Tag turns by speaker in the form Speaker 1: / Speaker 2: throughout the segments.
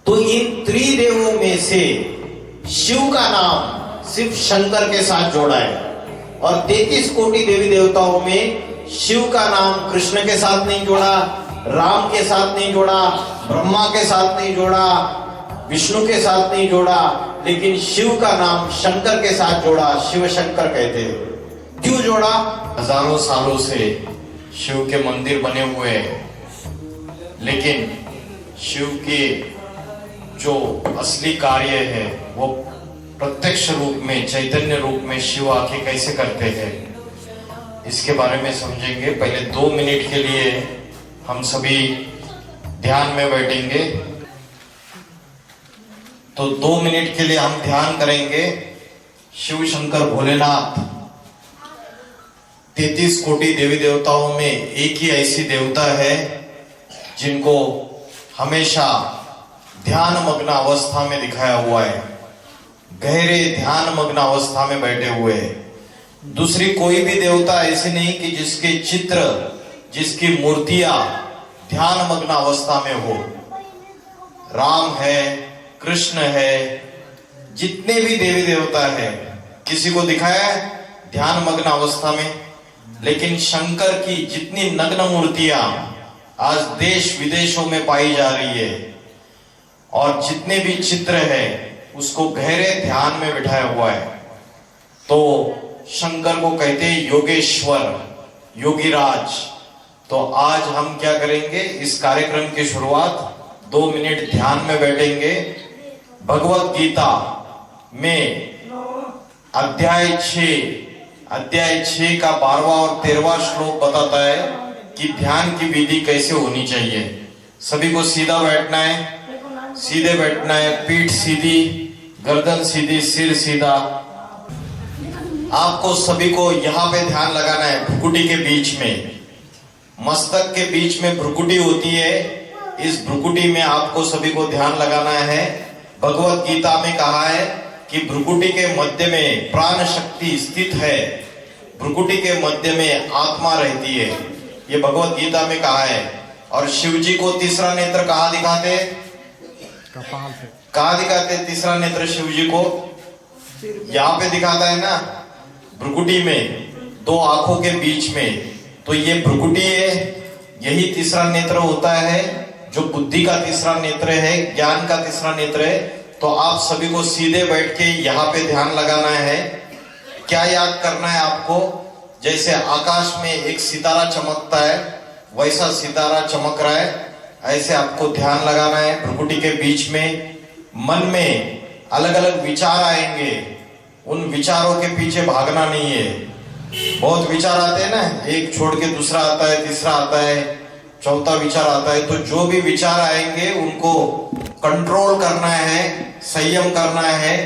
Speaker 1: तो इन त्रिदेवों में से शिव का नाम सिर्फ शंकर के साथ जोड़ा है और 33 कोटि देवी देवताओं में शिव का नाम कृष्ण के साथ नहीं जोड़ा, राम के साथ नहीं जोड़ा, ब्रह्मा के साथ नहीं जोड़ा, विष्णु के साथ नहीं जोड़ा, लेकिन शिव का नाम शंकर के साथ जोड़ा। शिव शंकर कहते हैं। क्यों जोड़ा? हजारों सालों से शिव के मंदिर बने हुए हैं, लेकिन शिव के जो असली कार्य है वो प्रत्यक्ष रूप में, चैतन्य रूप में शिव आके कैसे करते हैं, इसके बारे में समझेंगे। पहले 2 मिनट के लिए हम सभी ध्यान में बैठेंगे। तो 2 मिनट के लिए हम ध्यान करेंगे। शिव शंकर भोलेनाथ 33 कोटि देवी देवताओं में एक ही ऐसी देवता है जिनको हमेशा ध्यान मग्न अवस्था में दिखाया हुआ है, गहरे ध्यान मग्न अवस्था में बैठे हुए हैं। दूसरी कोई भी देवता ऐसी नहीं कि जिसके चित्र, जिसकी मूर्तियां ध्यान मग्न अवस्था में हो। राम है, कृष्ण है, जितने भी देवी देवता है, किसी को दिखाया है ध्यान मग्न अवस्था में। लेकिन शंकर की जितनी नग्न मूर्तियां आज देश विदेशों में पाई जा रही है और जितने भी चित्र है उसको गहरे ध्यान में बिठाया हुआ है। तो शंकर को कहते हैं योगेश्वर, योगीराज। तो आज हम क्या करेंगे, इस कार्यक्रम की शुरुआत 2 मिनट ध्यान में बैठेंगे। भगवत गीता में अध्याय 6 का 12वां और 13वां श्लोक बताता है कि ध्यान की विधि कैसे होनी चाहिए। सभी को सीधा बैठना है, सीधे बैठना है, पीठ सीधी, गर्दन सीधी, सिर सीधा। आपको सभी को यहाँ पे ध्यान लगाना है, भ्रुकुटी के बीच में, मस्तक के बीच में भ्रुकुटी होती है। इस भ्रुकुटी में आपको सभी को ध्यान लगाना है। भगवत गीता में कहा है कि भ्रुकुटी के मध्य में प्राण शक्ति स्थित है, भ्रुकुटी के मध्य में आत्मा रहती है, ये भगवत गीता में कहा है। और शिव जी को तीसरा नेत्र कहाँ दिखाते? कहाँ दिखाते तीसरा नेत्र शिव जी को? यहाँ पे दिखाता है ना, भ्रुकुटी में, 2 आंखों के बीच में। तो ये भ्रुकुटी है, यही तीसरा नेत्र होता है, जो बुद्धि का तीसरा नेत्र है, ज्ञान का तीसरा नेत्र है। तो आप सभी को सीधे बैठ के यहाँ पे ध्यान लगाना है। क्या याद करना है आपको? जैसे आकाश में एक सितारा चमकता है, वैसा सितारा चमक रहा है, ऐसे आपको ध्यान लगाना है। भ्रुकुटी के बीच में मन में अलग अलग विचार आएंगे, उन विचारों के पीछे भागना नहीं है। बहुत विचार आते हैं ना, एक छोड़ के दूसरा आता है, तीसरा आता है, चौथा विचार आता है। तो जो भी विचार आएंगे उनको कंट्रोल करना है, संयम करना है।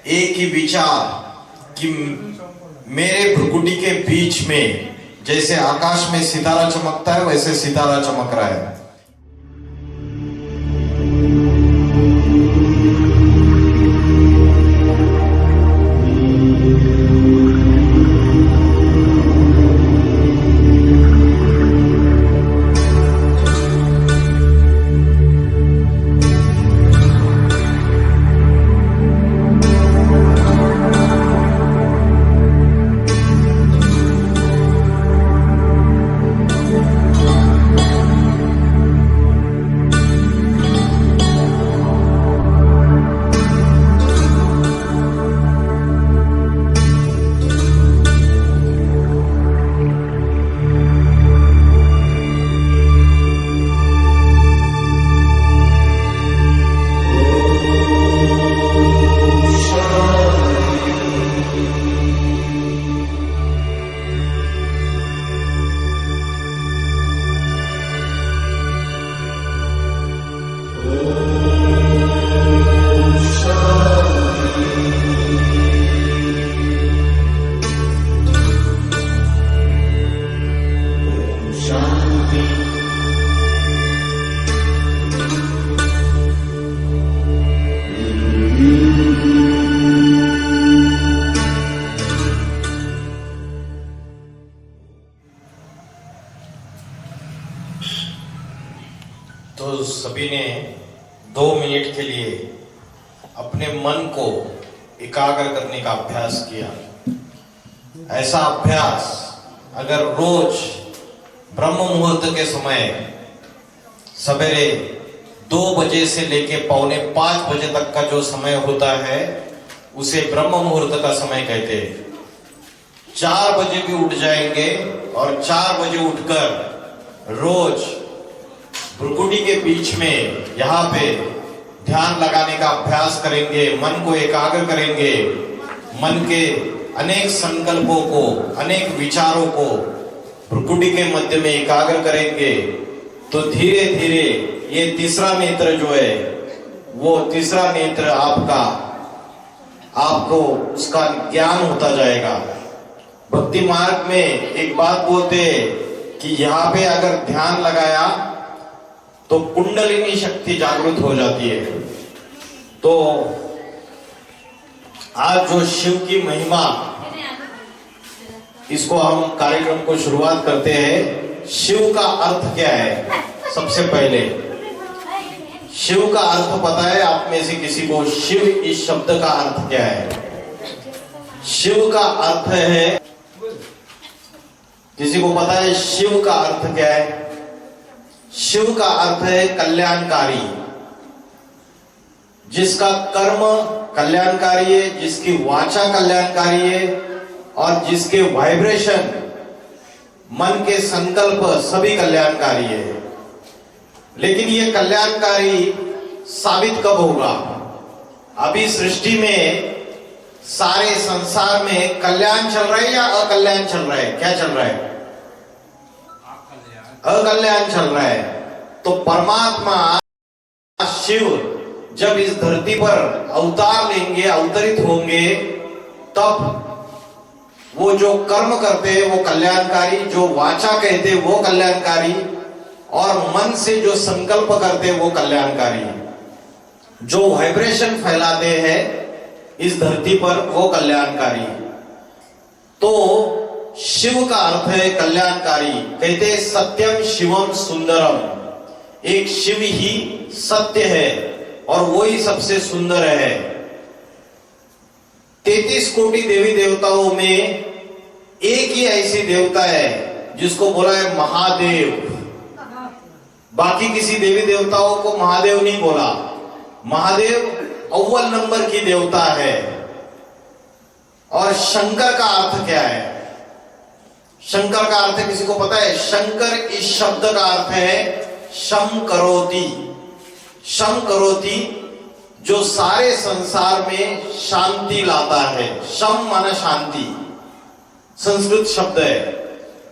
Speaker 1: एक ही विचार कि मेरे भ्रुकुटी के बीच में जैसे आकाश में सितारा चमकता है वैसे सितारा चमक रहा है। 2 मिनट के लिए अपने मन को एकाग्र करने का अभ्यास किया। ऐसा अभ्यास अगर रोज ब्रह्म मुहूर्त के समय सवेरे 2 बजे से लेके 4:45 बजे तक का जो समय होता है उसे ब्रह्म मुहूर्त का समय कहते हैं। 4 बजे भी उठ जाएंगे और 4 बजे उठकर रोज भ्रुकुटी के बीच में यहाँ पे ध्यान लगाने का अभ्यास करेंगे, मन को एकाग्र करेंगे, मन के अनेक संकल्पों को, अनेक विचारों को भ्रुकुटी के मध्य में एकाग्र करेंगे, तो धीरे धीरे ये तीसरा नेत्र जो है वो तीसरा नेत्र आपको उसका ज्ञान होता जाएगा। भक्ति मार्ग में एक बात बोलते हैं कि यहाँ पे अगर ध्यान लगाया तो कुंडलिनी शक्ति जागृत हो जाती है। तो आज जो शिव की महिमा, इसको हम कार्यक्रम को शुरुआत करते हैं। शिव का अर्थ क्या है? सबसे पहले शिव का अर्थ पता है आप में से किसी को? शिव इस शब्द का अर्थ क्या है? शिव का अर्थ है, किसी को पता है शिव का अर्थ क्या है? शिव का अर्थ है कल्याणकारी। जिसका कर्म कल्याणकारी है, जिसकी वाचा कल्याणकारी है और जिसके वाइब्रेशन, मन के संकल्प सभी कल्याणकारी है। लेकिन ये कल्याणकारी साबित कब होगा? अभी सृष्टि में सारे संसार में कल्याण चल रहा है या अकल्याण चल रहा है? क्या चल रहा है? अकल्याण चल रहा है। तो परमात्मा शिव जब इस धरती पर अवतार लेंगे, अवतरित होंगे, तब वो जो कर्म करते हैं वो कल्याणकारी, जो वाचा कहते हैं वो कल्याणकारी, और मन से जो संकल्प करते हैं वो कल्याणकारी, जो वाइब्रेशन फैलाते हैं इस धरती पर वो कल्याणकारी। तो शिव का अर्थ है कल्याणकारी। कहते सत्यम शिवम सुंदरम, एक शिव ही सत्य है और वो ही सबसे सुंदर है। 33 कोटि देवी देवताओं में एक ही ऐसी देवता है जिसको बोला है महादेव। बाकी किसी देवी देवताओं को महादेव नहीं बोला। महादेव अव्वल नंबर की देवता है। और शंकर का अर्थ क्या है? शंकर का अर्थ किसी को पता है? शंकर इस शब्द का अर्थ है शम करोति। शम करोति, जो सारे संसार में शांति लाता है। शम माना शांति, संस्कृत शब्द है।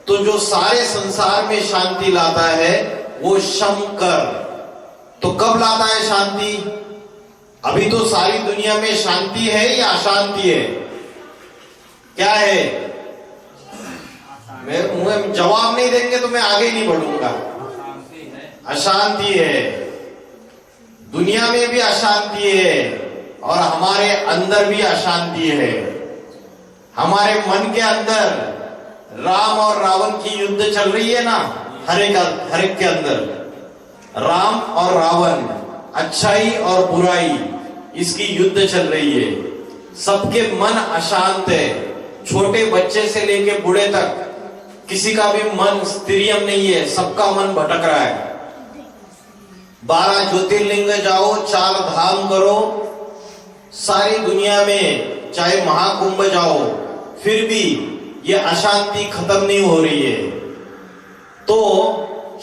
Speaker 1: तो जो सारे संसार में शांति लाता है वो शंकर। तो कब लाता है शांति? अभी तो सारी दुनिया में शांति है या अशांति है? क्या है? मेरे मुंह में जवाब नहीं देंगे तो मैं आगे नहीं बढ़ूंगा। अशांति है, दुनिया में भी अशांति है और हमारे अंदर भी अशांति है। हमारे मन के अंदर राम और रावण की युद्ध चल रही है ना, हर एक के अंदर राम और रावण, अच्छाई और बुराई, इसकी युद्ध चल रही है। सबके मन अशांत है, छोटे बच्चे से लेके बूढ़े तक किसी का भी मन स्थिरियम नहीं है, सबका मन भटक रहा है। 12 ज्योतिर्लिंग जाओ, 4 धाम करो, सारी दुनिया में चाहे महाकुंभ जाओ, फिर भी ये अशांति खत्म नहीं हो रही है। तो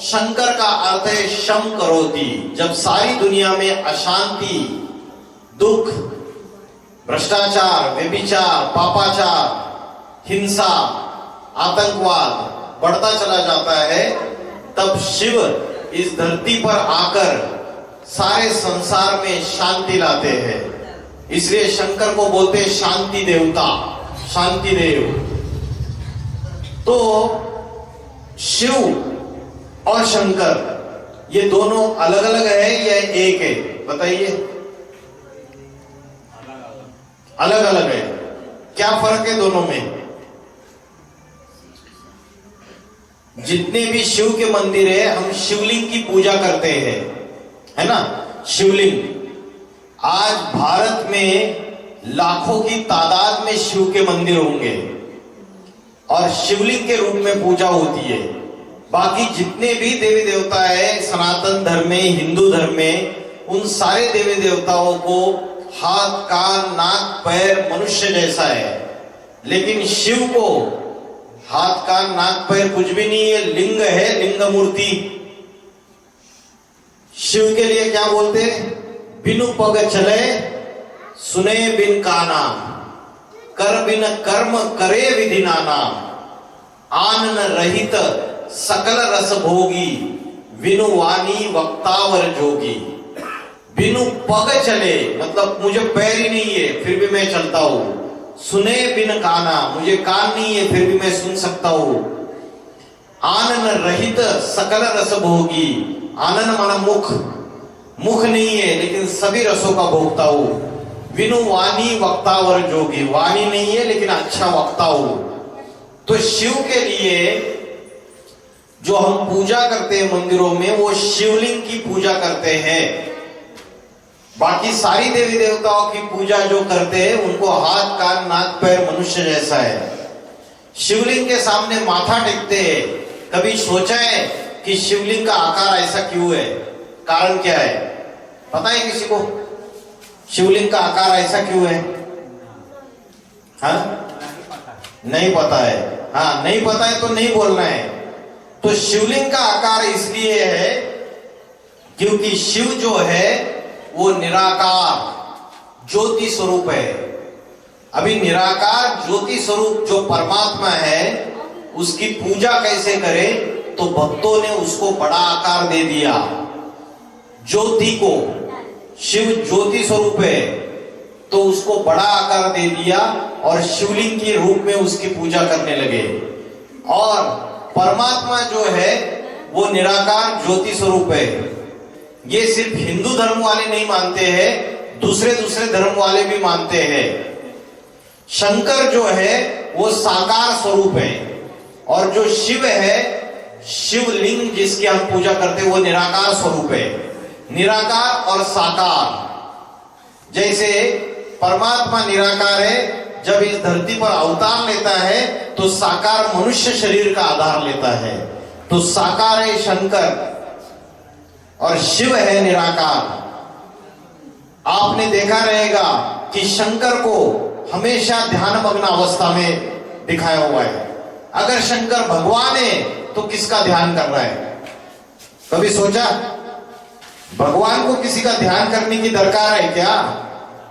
Speaker 1: शंकर का अर्थ है शम करोति। जब सारी दुनिया में अशांति, दुख, भ्रष्टाचार, व्यभिचार, पापाचार, हिंसा, आतंकवाद बढ़ता चला जाता है, तब शिव इस धरती पर आकर सारे संसार में शांति लाते हैं। इसलिए शंकर को बोलते हैं शांति देवता, शांति देव। तो शिव और शंकर ये दोनों अलग अलग है या एक है? बताइए। अलग अलग है। क्या फर्क है दोनों में? जितने भी शिव के मंदिर है, हम शिवलिंग की पूजा करते हैं, है ना? शिवलिंग। आज भारत में लाखों की तादाद में शिव के मंदिर होंगे और शिवलिंग के रूप में पूजा होती है। बाकी जितने भी देवी देवता है सनातन धर्म में, हिंदू धर्म में, उन सारे देवी देवताओं को हाथ, कान, नाक, पैर मनुष्य जैसा है, लेकिन शिव को हाथ, कान, नाक, पैर कुछ भी नहीं है, लिंग है, लिंग मूर्ति। शिव के लिए क्या बोलते हैं? बिनु पग चले सुने बिन काना, कर बिन कर्म करे विधि नाना, आनन रहित सकल रस भोगी, बिनु वाणी वक्तावर जोगी। बिनु पग चले मतलब मुझे पैर ही नहीं है फिर भी मैं चलता हूं। सुने बिन काना, मुझे कान नहीं है फिर भी मैं सुन सकता हूं। आनन रहित सकल रस भोगी, आनन माना मुख, मुख नहीं है लेकिन सभी रसों का भोगता हूं। बिनु वाणी वक्तावर जोगी, वाणी नहीं है लेकिन अच्छा वक्ता हूं। तो शिव के लिए जो हम पूजा करते हैं मंदिरों में, वो शिवलिंग की पूजा करते हैं। बाकी सारी देवी देवताओं की पूजा जो करते हैं उनको हाथ, कान, नाक, पैर मनुष्य जैसा है। शिवलिंग के सामने माथा टेकते हैं। कभी सोचा है कि शिवलिंग का आकार ऐसा क्यों है? कारण क्या है? पता है किसी को शिवलिंग का आकार ऐसा क्यों है? हाँ, नहीं पता है। हाँ, नहीं पता है तो नहीं बोलना है। तो शिवलिंग का आकार इसलिए है क्योंकि शिव जो है वो निराकार ज्योति स्वरूप है। अभी निराकार ज्योति स्वरूप जो परमात्मा है उसकी पूजा कैसे करें? तो भक्तों ने उसको बड़ा आकार दे दिया ज्योति को। शिव ज्योति स्वरूप है तो उसको बड़ा आकार दे दिया और शिवलिंग के रूप में उसकी पूजा करने लगे। और परमात्मा जो है वो निराकार ज्योति स्वरूप है। ये सिर्फ हिंदू धर्म वाले नहीं मानते हैं, दूसरे दूसरे धर्म वाले भी मानते हैं। शंकर जो है वो साकार स्वरूप है और जो शिव है, शिवलिंग जिसकी हम पूजा करते हैं, वो निराकार स्वरूप है। निराकार और साकार, जैसे परमात्मा निराकार है, जब इस धरती पर अवतार लेता है तो साकार मनुष्य शरीर का आधार लेता है। तो साकार है शंकर और शिव है निराकार। आपने देखा रहेगा कि शंकर को हमेशा ध्यान मग्न अवस्था में दिखाया हुआ है। अगर शंकर भगवान है तो किसका ध्यान कर रहा है? कभी सोचा भगवान को किसी का ध्यान करने की दरकार है क्या?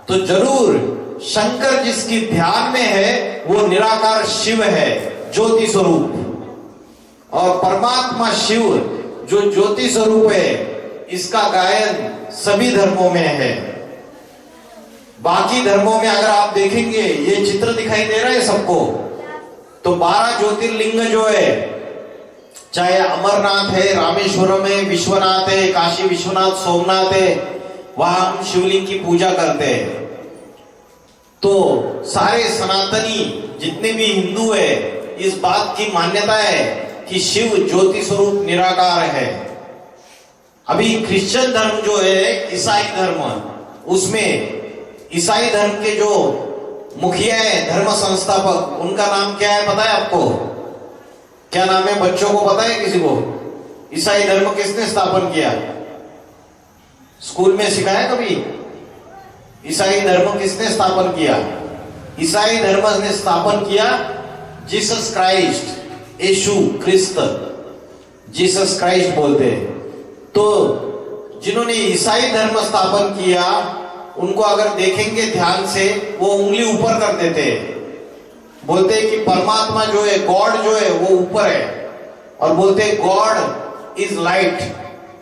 Speaker 1: तो जरूर शंकर जिसकी ध्यान में है वो निराकार शिव है, ज्योति स्वरूप। और परमात्मा शिव जो ज्योति स्वरूप है, इसका गायन सभी धर्मों में है। बाकी धर्मों में अगर आप देखेंगे, ये चित्र दिखाई दे रहा है सबको, तो 12 ज्योतिर्लिंग जो है, चाहे अमरनाथ है, रामेश्वरम है, विश्वनाथ है, काशी विश्वनाथ, सोमनाथ है, वहां हम शिवलिंग की पूजा करते हैं। तो सारे सनातनी जितने भी हिंदू है, इस बात की मान्यता है कि शिव ज्योति स्वरूप निराकार है। अभी क्रिश्चियन धर्म जो है, ईसाई धर्म, उसमें ईसाई धर्म के जो मुखिया है, धर्म संस्थापक, उनका नाम क्या है पता है आपको? क्या नाम है? बच्चों को पता है किसी को? ईसाई धर्म किसने स्थापन किया? स्कूल में सिखाया कभी? ईसाई धर्म किसने स्थापन किया? ईसाई धर्म ने स्थापन किया जीसस क्राइस्ट, यीशु क्रिस्त, जीसस क्राइस्ट बोलते हैं। तो जिन्होंने ईसाई धर्म स्थापन किया, उनको अगर देखेंगे ध्यान से, वो उंगली ऊपर कर देते हैं। बोलते हैं कि परमात्मा जो है, गॉड जो है, वो ऊपर है। और बोलते हैं गॉड इज लाइट,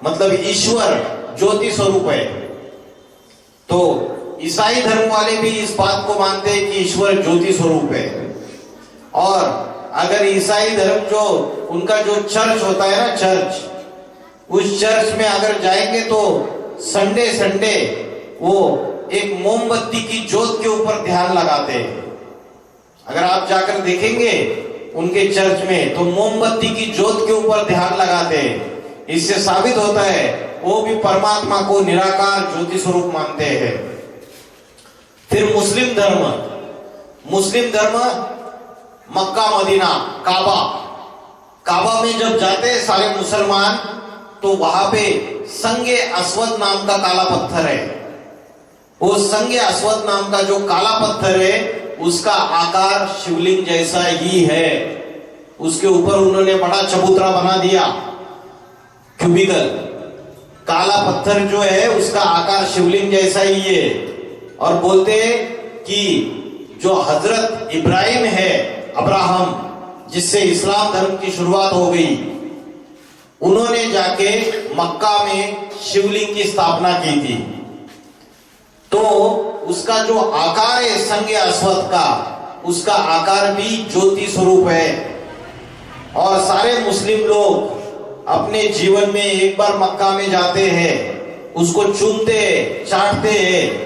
Speaker 1: मतलब ईश्वर ज्योति स्वरूप है। तो ईसाई धर्म वाले भी इस बात को मानते हैं कि ईश्वर ज्योति स्वरूप है। और अगर ईसाई धर्म जो उनका जो चर्च होता है ना, चर्च, उस चर्च में अगर जाएंगे तो संडे संडे वो एक मोमबत्ती की जोत के ऊपर ध्यान लगाते हैं। अगर आप जाकर देखेंगे उनके चर्च में, तो मोमबत्ती की जोत के ऊपर ध्यान लगाते हैं। इससे साबित होता है वो भी परमात्मा को निराकार ज्योति स्वरूप मानते हैं। फिर मुस्लिम धर्म मक्का मदीना काबा में जब जाते हैं सारे मुसलमान, तो वहां पे संगे अस्वद नाम का काला पत्थर है। वो संगे अस्वद नाम का जो काला पत्थर है, उसका आकार शिवलिंग जैसा ही है। उसके ऊपर उन्होंने बड़ा चबूतरा बना दिया, क्यूबिकल। काला पत्थर जो है उसका आकार शिवलिंग जैसा ही है। और बोलते हैं कि जो हजरत इब्राहिम है, अब्राहम, जिससे इस्लाम धर्म की शुरुआत हो गई, उन्होंने जाके मक्का में शिवलिंग की स्थापना की थी। तो उसका जो आकार है संगे अस्वद का, उसका आकार भी ज्योति स्वरूप है। और सारे मुस्लिम लोग अपने जीवन में एक बार मक्का में जाते हैं, उसको चूमते, चाटते हैं,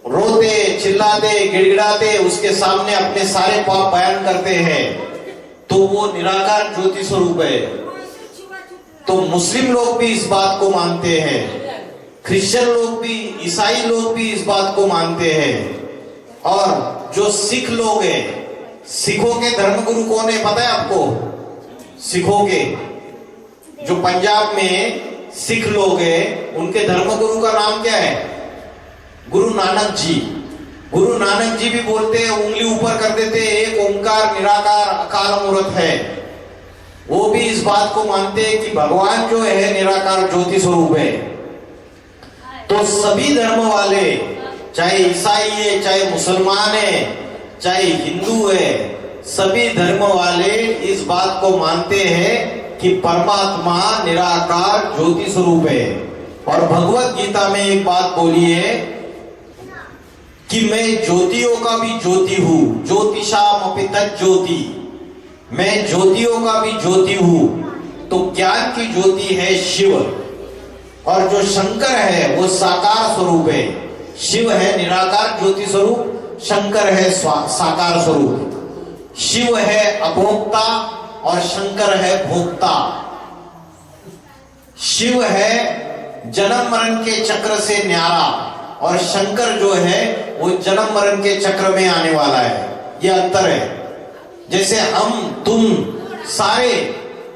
Speaker 1: रोते, चिल्लाते, गिड़गिड़ाते, उसके सामने अपने सारे पाप बयान करते हैं, तो वो निराकार ज्योति स्वरूप है। तो मुस्लिम लोग भी इस बात को मानते हैं, क्रिश्चियन लोग भी, ईसाई लोग भी इस बात को मानते हैं। और जो सिख लोग हैं, सिखों के धर्मगुरु कौन है पता है आपको? सिखों के जो पंजाब में सिख लोग हैं, उनके धर्मगुरु का नाम क्या है? गुरु नानक जी। गुरु नानक जी भी बोलते हैं, उंगली ऊपर कर देते हैं, एक ओंकार निराकार अकाल मूर्त है। वो भी इस बात को मानते हैं कि भगवान जो है निराकार ज्योति स्वरूप है। तो सभी धर्म वाले, चाहे ईसाई है, चाहे मुसलमान है, चाहे हिंदू है, सभी धर्म वाले इस बात को मानते हैं कि परमात्मा निराकार ज्योति स्वरूप है। और भगवत गीता में एक बात बोली है कि मैं ज्योतियों का भी ज्योति हूं, ज्योतिषामपि तज्ज्योति, मैं ज्योतियों का भी ज्योति हूं। तो ज्ञान की ज्योति है शिव, और जो शंकर है वो साकार स्वरूप है। शिव है निराकार ज्योति स्वरूप, शंकर है साकार स्वरूप। शिव है अभोक्ता और शंकर है भोक्ता। शिव है जन्म मरण के चक्र से न्यारा, और शंकर जो है वो जन्म मरण के चक्र में आने वाला है। ये अंतर है। जैसे हम तुम सारे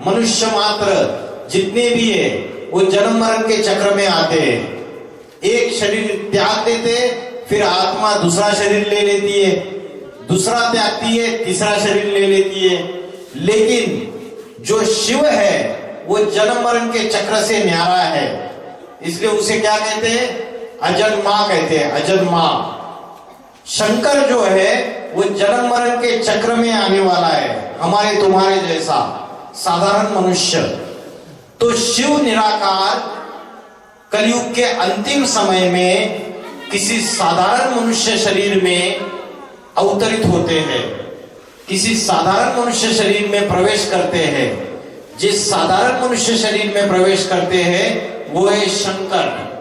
Speaker 1: मनुष्य मात्र जितने भी है, वो जन्म मरण के चक्र में आते हैं। एक शरीर त्याग देते, फिर आत्मा दूसरा शरीर ले लेती है, दूसरा त्यागती है, तीसरा शरीर ले लेती है। लेकिन जो शिव है वो जन्म मरण के चक्र से न्यारा है, इसलिए उसे क्या कहते हैं? अजन्मा कहते हैं, अजन्मा। शंकर जो है वो जन्म मरण के चक्र में आने वाला है, हमारे तुम्हारे जैसा साधारण मनुष्य। तो शिव निराकार कलयुग के अंतिम समय में किसी साधारण मनुष्य शरीर में अवतरित होते हैं, किसी साधारण मनुष्य शरीर में प्रवेश करते हैं। जिस साधारण मनुष्य शरीर में प्रवेश करते हैं वो है शंकर।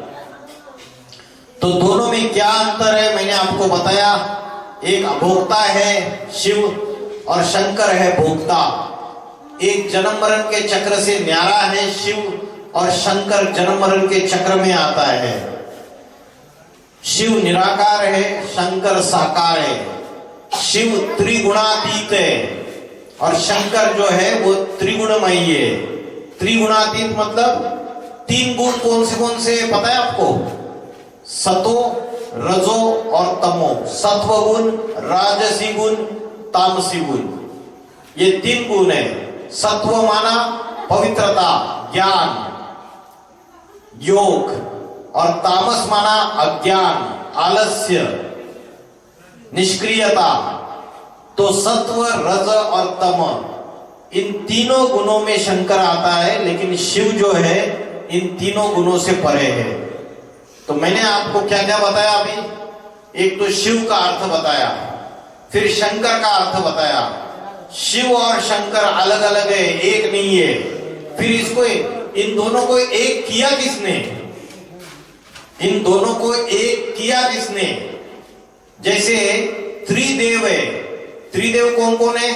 Speaker 1: तो दोनों में क्या अंतर है मैंने आपको बताया। एक अभोक्ता है शिव, और शंकर है भोक्ता। एक जन्म मरण के चक्र से न्यारा है शिव, और शंकर जन्म मरण के चक्र में आता है। शिव निराकार है, शंकर साकार है। शिव त्रिगुणातीत है, और शंकर जो है वो त्रिगुणमयी है। त्रिगुणातीत मतलब तीन गुण कौन से पता है आपको? सतो, रजो और तमो। सत्व गुण, राजसी गुण, तामसी गुण, ये तीन गुण है। सत्व माना पवित्रता, ज्ञान, योग, और तामस माना अज्ञान, आलस्य, निष्क्रियता। तो सत्व, रज और तम, इन तीनों गुणों में शंकर आता है, लेकिन शिव जो है इन तीनों गुणों से परे है। तो मैंने आपको क्या क्या बताया अभी? एक तो शिव का अर्थ बताया, फिर शंकर का अर्थ बताया। शिव और शंकर अलग अलग है, एक नहीं है। फिर इसको, इन दोनों को एक किया किसने? इन दोनों को एक किया किसने? जैसे त्रिदेव है। त्रिदेव कौन कौन है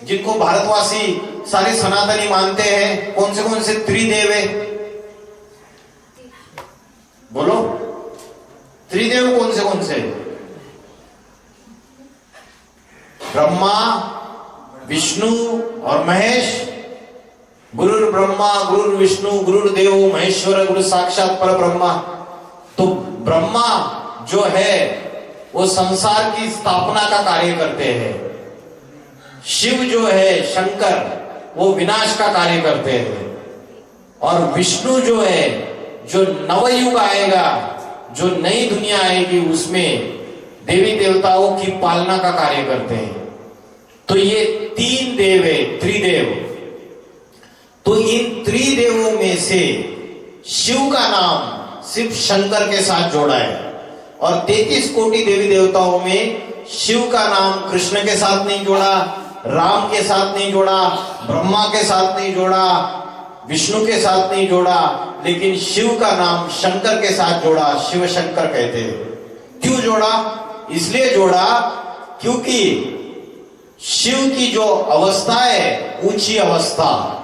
Speaker 1: जिनको भारतवासी सारे सनातनी मानते हैं? कौन से त्रिदेव है? बोलो, त्रिदेव कौन से? ब्रह्मा, विष्णु और महेश। गुरु ब्रह्मा, गुरु विष्णु, गुरुदेव महेश्वर, गुरु साक्षात पर ब्रह्मा। तो ब्रह्मा जो है वो संसार की स्थापना का कार्य करते हैं। शिव जो है शंकर, वो विनाश का कार्य करते हैं। और विष्णु जो है, जो नवयुग आएगा, जो नई दुनिया आएगी, उसमें देवी देवताओं की पालना का कार्य करते हैं। तो ये तीन देव है, त्रिदेव। तो इन त्रिदेवों में से शिव का नाम सिर्फ शंकर के साथ जोड़ा है। और 33 कोटि देवी देवताओं में शिव का नाम कृष्ण के साथ नहीं जोड़ा, राम के साथ नहीं जोड़ा, ब्रह्मा के साथ नहीं जोड़ा, विष्णु के साथ नहीं जोड़ा, लेकिन शिव का नाम शंकर के साथ जोड़ा। शिव शंकर कहते हैं। क्यों जोड़ा? इसलिए जोड़ा क्योंकि शिव की जो अवस्था है, ऊंची अवस्था,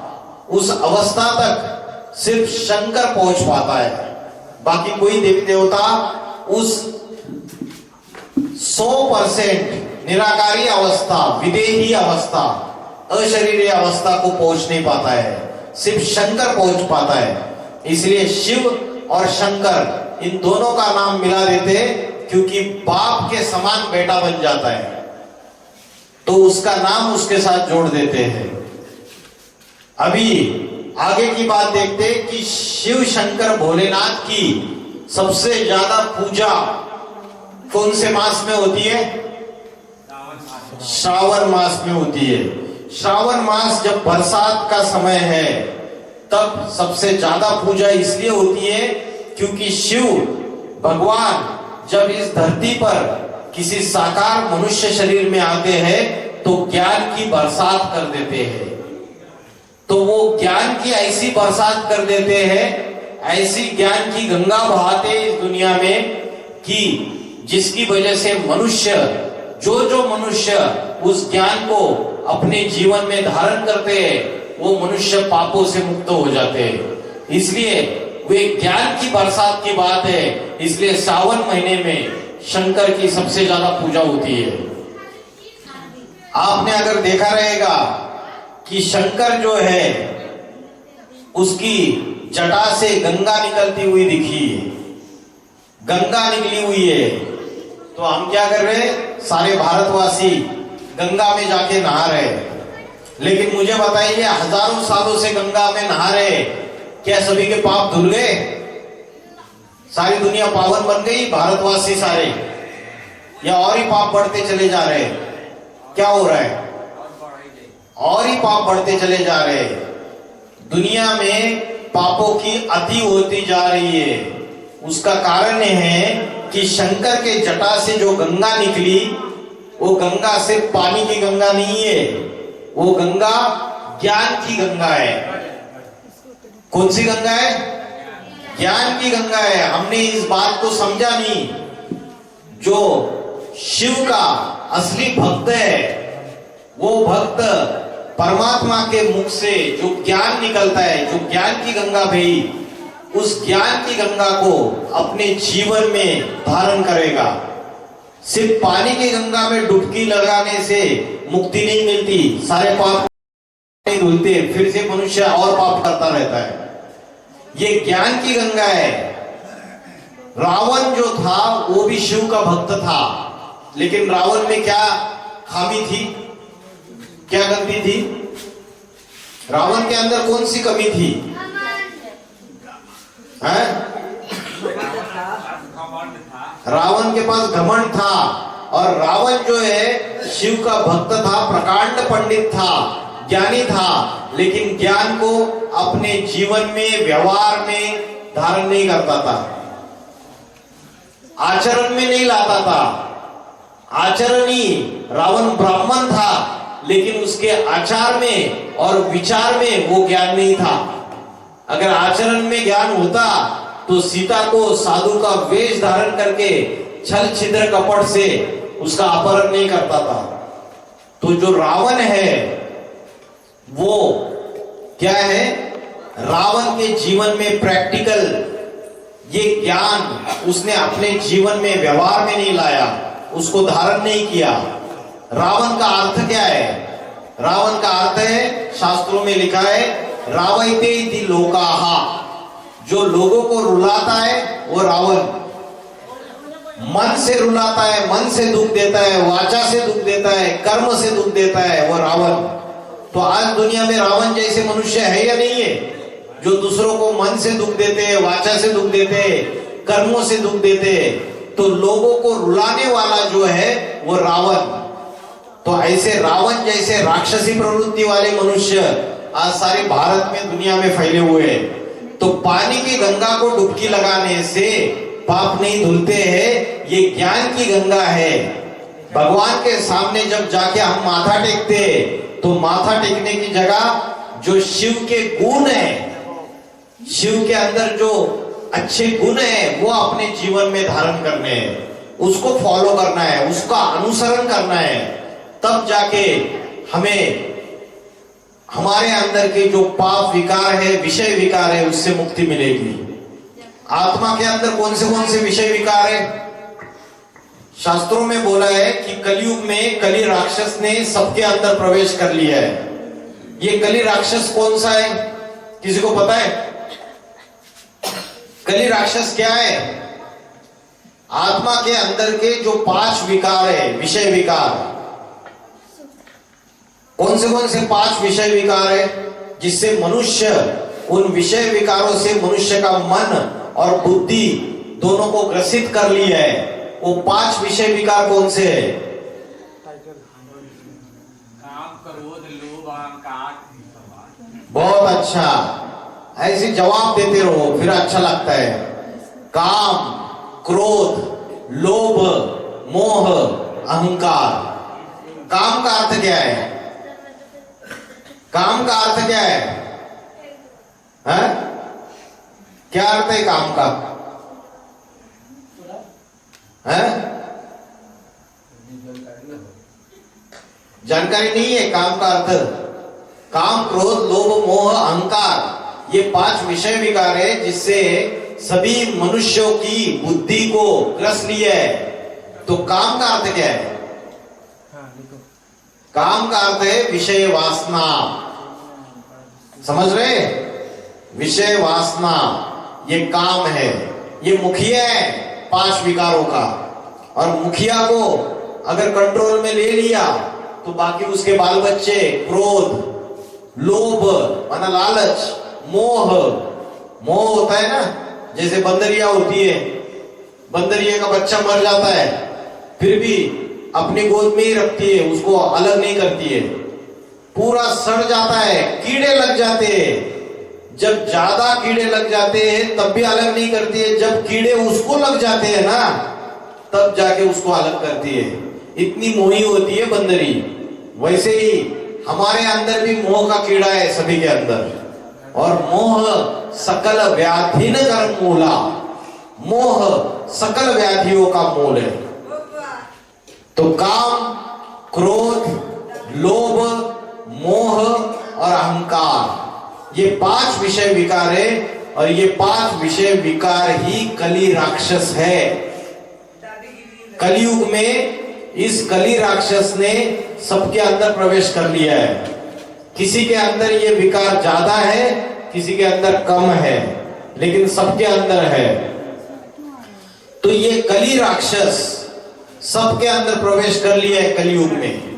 Speaker 1: उस अवस्था तक सिर्फ शंकर पहुंच पाता है। बाकी कोई देवी देवता उस 100% निराकारी अवस्था, विदेही अवस्था, अशरीरी अवस्था को पहुंच नहीं पाता है। सिर्फ शंकर पहुंच पाता है। इसलिए शिव और शंकर, इन दोनों का नाम मिला देते, क्योंकि बाप के समान बेटा बन जाता है, तो उसका नाम उसके साथ जोड़ देते हैं। अभी आगे की बात देखते हैं कि शिव शंकर भोलेनाथ की सबसे ज्यादा पूजा कौन से मास में होती है? श्रावण मास में होती है। श्रावण मास जब बरसात का समय है, तब सबसे ज्यादा पूजा इसलिए होती है क्योंकि शिव भगवान जब इस धरती पर किसी साकार मनुष्य शरीर में आते हैं तो ज्ञान की बरसात कर देते हैं। तो वो ज्ञान की ऐसी बरसात कर देते हैं, ऐसी ज्ञान की गंगा बहाते इस दुनिया में, कि जिसकी वजह से मनुष्य, जो मनुष्य उस ज्ञान को अपने जीवन में धारण करते हैं, वो मनुष्य पापों से मुक्त हो जाते हैं। इसलिए वे ज्ञान की बरसात की बात है। इसलिए सावन महीने में शंकर की सबसे ज्यादा पूजा होती है। आपने अगर देखा रहेगा कि शंकर जो है, उसकी जटा से गंगा निकलती हुई दिखी है, गंगा निकली हुई है, तो हम क्या कर रहे हैं? सारे भारतवासी गंगा में जाके नहा रहे। लेकिन मुझे बताइए, हजारों सालों से गंगा में नहा रहे, क्या सभी के पाप धुल गए? सारी दुनिया पावन बन गई, भारतवासी सारे, या और ही पाप बढ़ते चले जा रहे? क्या हो रहा है? और ही पाप बढ़ते चले जा रहे। दुनिया में पापों की अति होती जा रही है। उसका कारण यह है कि शंकर के जटा से जो गंगा निकली, वो गंगा सिर्फ पानी की गंगा नहीं है, वो गंगा ज्ञान की गंगा है। कौन सी गंगा है? ज्ञान की गंगा है। हमने इस बात को समझा नहीं। जो शिव का असली भक्त है, वो भक्त परमात्मा के मुख से जो ज्ञान निकलता है, जो ज्ञान की गंगा बही, उस ज्ञान की गंगा को अपने जीवन में धारण करेगा। सिर्फ पानी की गंगा में डुबकी लगाने से मुक्ति नहीं मिलती, सारे पाप नहीं धुलते, फिर से मनुष्य और पाप करता रहता है। ये ज्ञान की गंगा है। रावण जो था वो भी शिव का भक्त था, लेकिन रावण में क्या खामी थी, क्या गलती थी? रावण के अंदर कौन सी कमी थी? रावण के पास घमंड था। और रावण जो है शिव का भक्त था, प्रकांड पंडित था, ज्ञानी था, लेकिन ज्ञान को अपने जीवन में, व्यवहार में धारण नहीं करता था, आचरण में नहीं लाता था। आचरणी रावण ब्राह्मण था, लेकिन उसके आचार में और विचार में वो ज्ञान नहीं था। अगर आचरण में ज्ञान होता तो सीता को साधु का वेश धारण करके छल छिद्र कपट से उसका अपहरण नहीं करता था। तो जो रावण है वो क्या है? रावण के जीवन में प्रैक्टिकल ये ज्ञान उसने अपने जीवन में व्यवहार में नहीं लाया, उसको धारण नहीं किया। रावण का अर्थ क्या है? रावण का अर्थ है, शास्त्रों में लिखा है, रावयते इति लोकाहा, जो लोगों को रुलाता है वो रावण। मन से रुलाता है, मन से दुख देता है, वाचा से दुख देता है, कर्म से दुख देता है, वो रावण। तो आज दुनिया में रावण जैसे मनुष्य है या नहीं है, जो दूसरों को मन से दुख देते हैं, वाचा से दुख देते हैं, कर्मों से दुख देते हैं। तो लोगों को रुलाने वाला जो है वो रावण। तो ऐसे रावण जैसे राक्षसी प्रवृत्ति वाले मनुष्य आज सारे भारत में, दुनिया में फैले हुए हैं। तो पानी की गंगा को डुबकी लगाने से पाप नहीं धुलते हैं, ये ज्ञान की गंगा है। भगवान के सामने जब जाके हम माथा टेकते हैं, तो माथा टेकने की जगह जो शिव के गुण है, शिव के अंदर जो अच्छे गुण है, वो अपने जीवन में धारण करने हैं, उसको फॉलो करना है, उसका अनुसरण करना है। तब जाके हमें हमारे अंदर के जो पाप विकार है, विषय विकार है, उससे मुक्ति मिलेगी। आत्मा के अंदर कौन से विषय विकार है? शास्त्रों में बोला है कि कलयुग में कली राक्षस ने सबके अंदर प्रवेश कर लिया है। ये कली राक्षस कौन सा है, किसी को पता है? कली राक्षस क्या है? आत्मा के अंदर के जो 5 विकार है, विषय विकार। कौन से 5 विषय विकार है जिससे मनुष्य, उन विषय विकारों से मनुष्य का मन और बुद्धि दोनों को ग्रसित कर लिया है? वो 5 विषय विकार कौन से है?
Speaker 2: काम, क्रोध, लोभ, अहंकार।
Speaker 1: बहुत अच्छा, ऐसे जवाब देते रहो, फिर अच्छा लगता है। काम, क्रोध, लोभ, मोह, अहंकार। काम का अर्थ क्या है? काम का अर्थ क्या है? हैं? क्या अर्थ है काम का? हैं? जानकारी नहीं है काम का अर्थ। काम, क्रोध, लोभ, मोह, अहंकार, ये 5 विषय विकार है जिससे सभी मनुष्यों की बुद्धि को ग्रस लिया है। तो काम का अर्थ क्या है? काम का अर्थ है विषय वासना। समझ रहे? विषय वासना ये काम है, ये मुखिया है 5 विकारों का। और मुखिया को अगर कंट्रोल में ले लिया तो बाकी उसके बाल बच्चे क्रोध, लोभ माना लालच, मोह, मोह होता है ना, जैसे बंदरिया होती है, बंदरिया का बच्चा मर जाता है फिर भी अपनी गोद में ही रखती है, उसको अलग नहीं करती है, पूरा सड़ जाता है, कीड़े लग जाते हैं। जब ज्यादा कीड़े लग जाते हैं तब भी अलग नहीं करती है, जब कीड़े उसको लग जाते हैं ना तब जाके उसको अलग करती है। इतनी मोही होती है बंदरी। वैसे ही हमारे अंदर भी मोह का कीड़ा है सभी के अंदर, और मोह सकल व्याधि न कर्म मूला, मोह सकल व्याधियों का मूल है। तो काम, क्रोध, लोभ, मोह और अहंकार ये 5 विषय विकार है, और ये 5 विषय विकार ही कली राक्षस है। कलयुग में इस कली राक्षस ने सबके अंदर प्रवेश कर लिया है। किसी के अंदर ये विकार ज्यादा है, किसी के अंदर कम है, लेकिन सबके अंदर है। तो ये कली राक्षस सबके अंदर प्रवेश कर लिया है कलयुग में।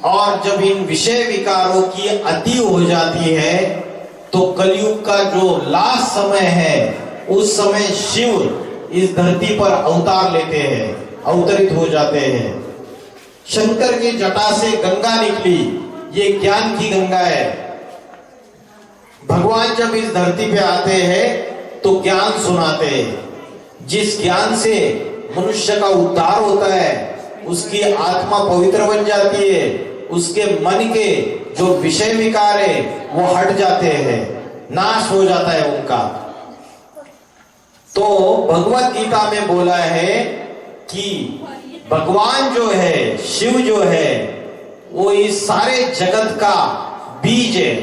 Speaker 1: और जब इन विषय विकारों की अति हो जाती है तो कलयुग का जो लास्ट समय है, उस समय शिव इस धरती पर अवतार लेते हैं, अवतरित हो जाते हैं। शंकर की जटा से गंगा निकली, ये ज्ञान की गंगा है। भगवान जब इस धरती पे आते हैं तो ज्ञान सुनाते हैं। जिस ज्ञान से मनुष्य का उद्धार होता है, उसकी आत्मा पवित्र बन जाती है, उसके मन के जो विषय विकार है वो हट जाते हैं, नाश हो जाता है उनका। तो भगवत गीता में बोला है कि भगवान जो है, शिव जो है, वो इस सारे जगत का बीज है।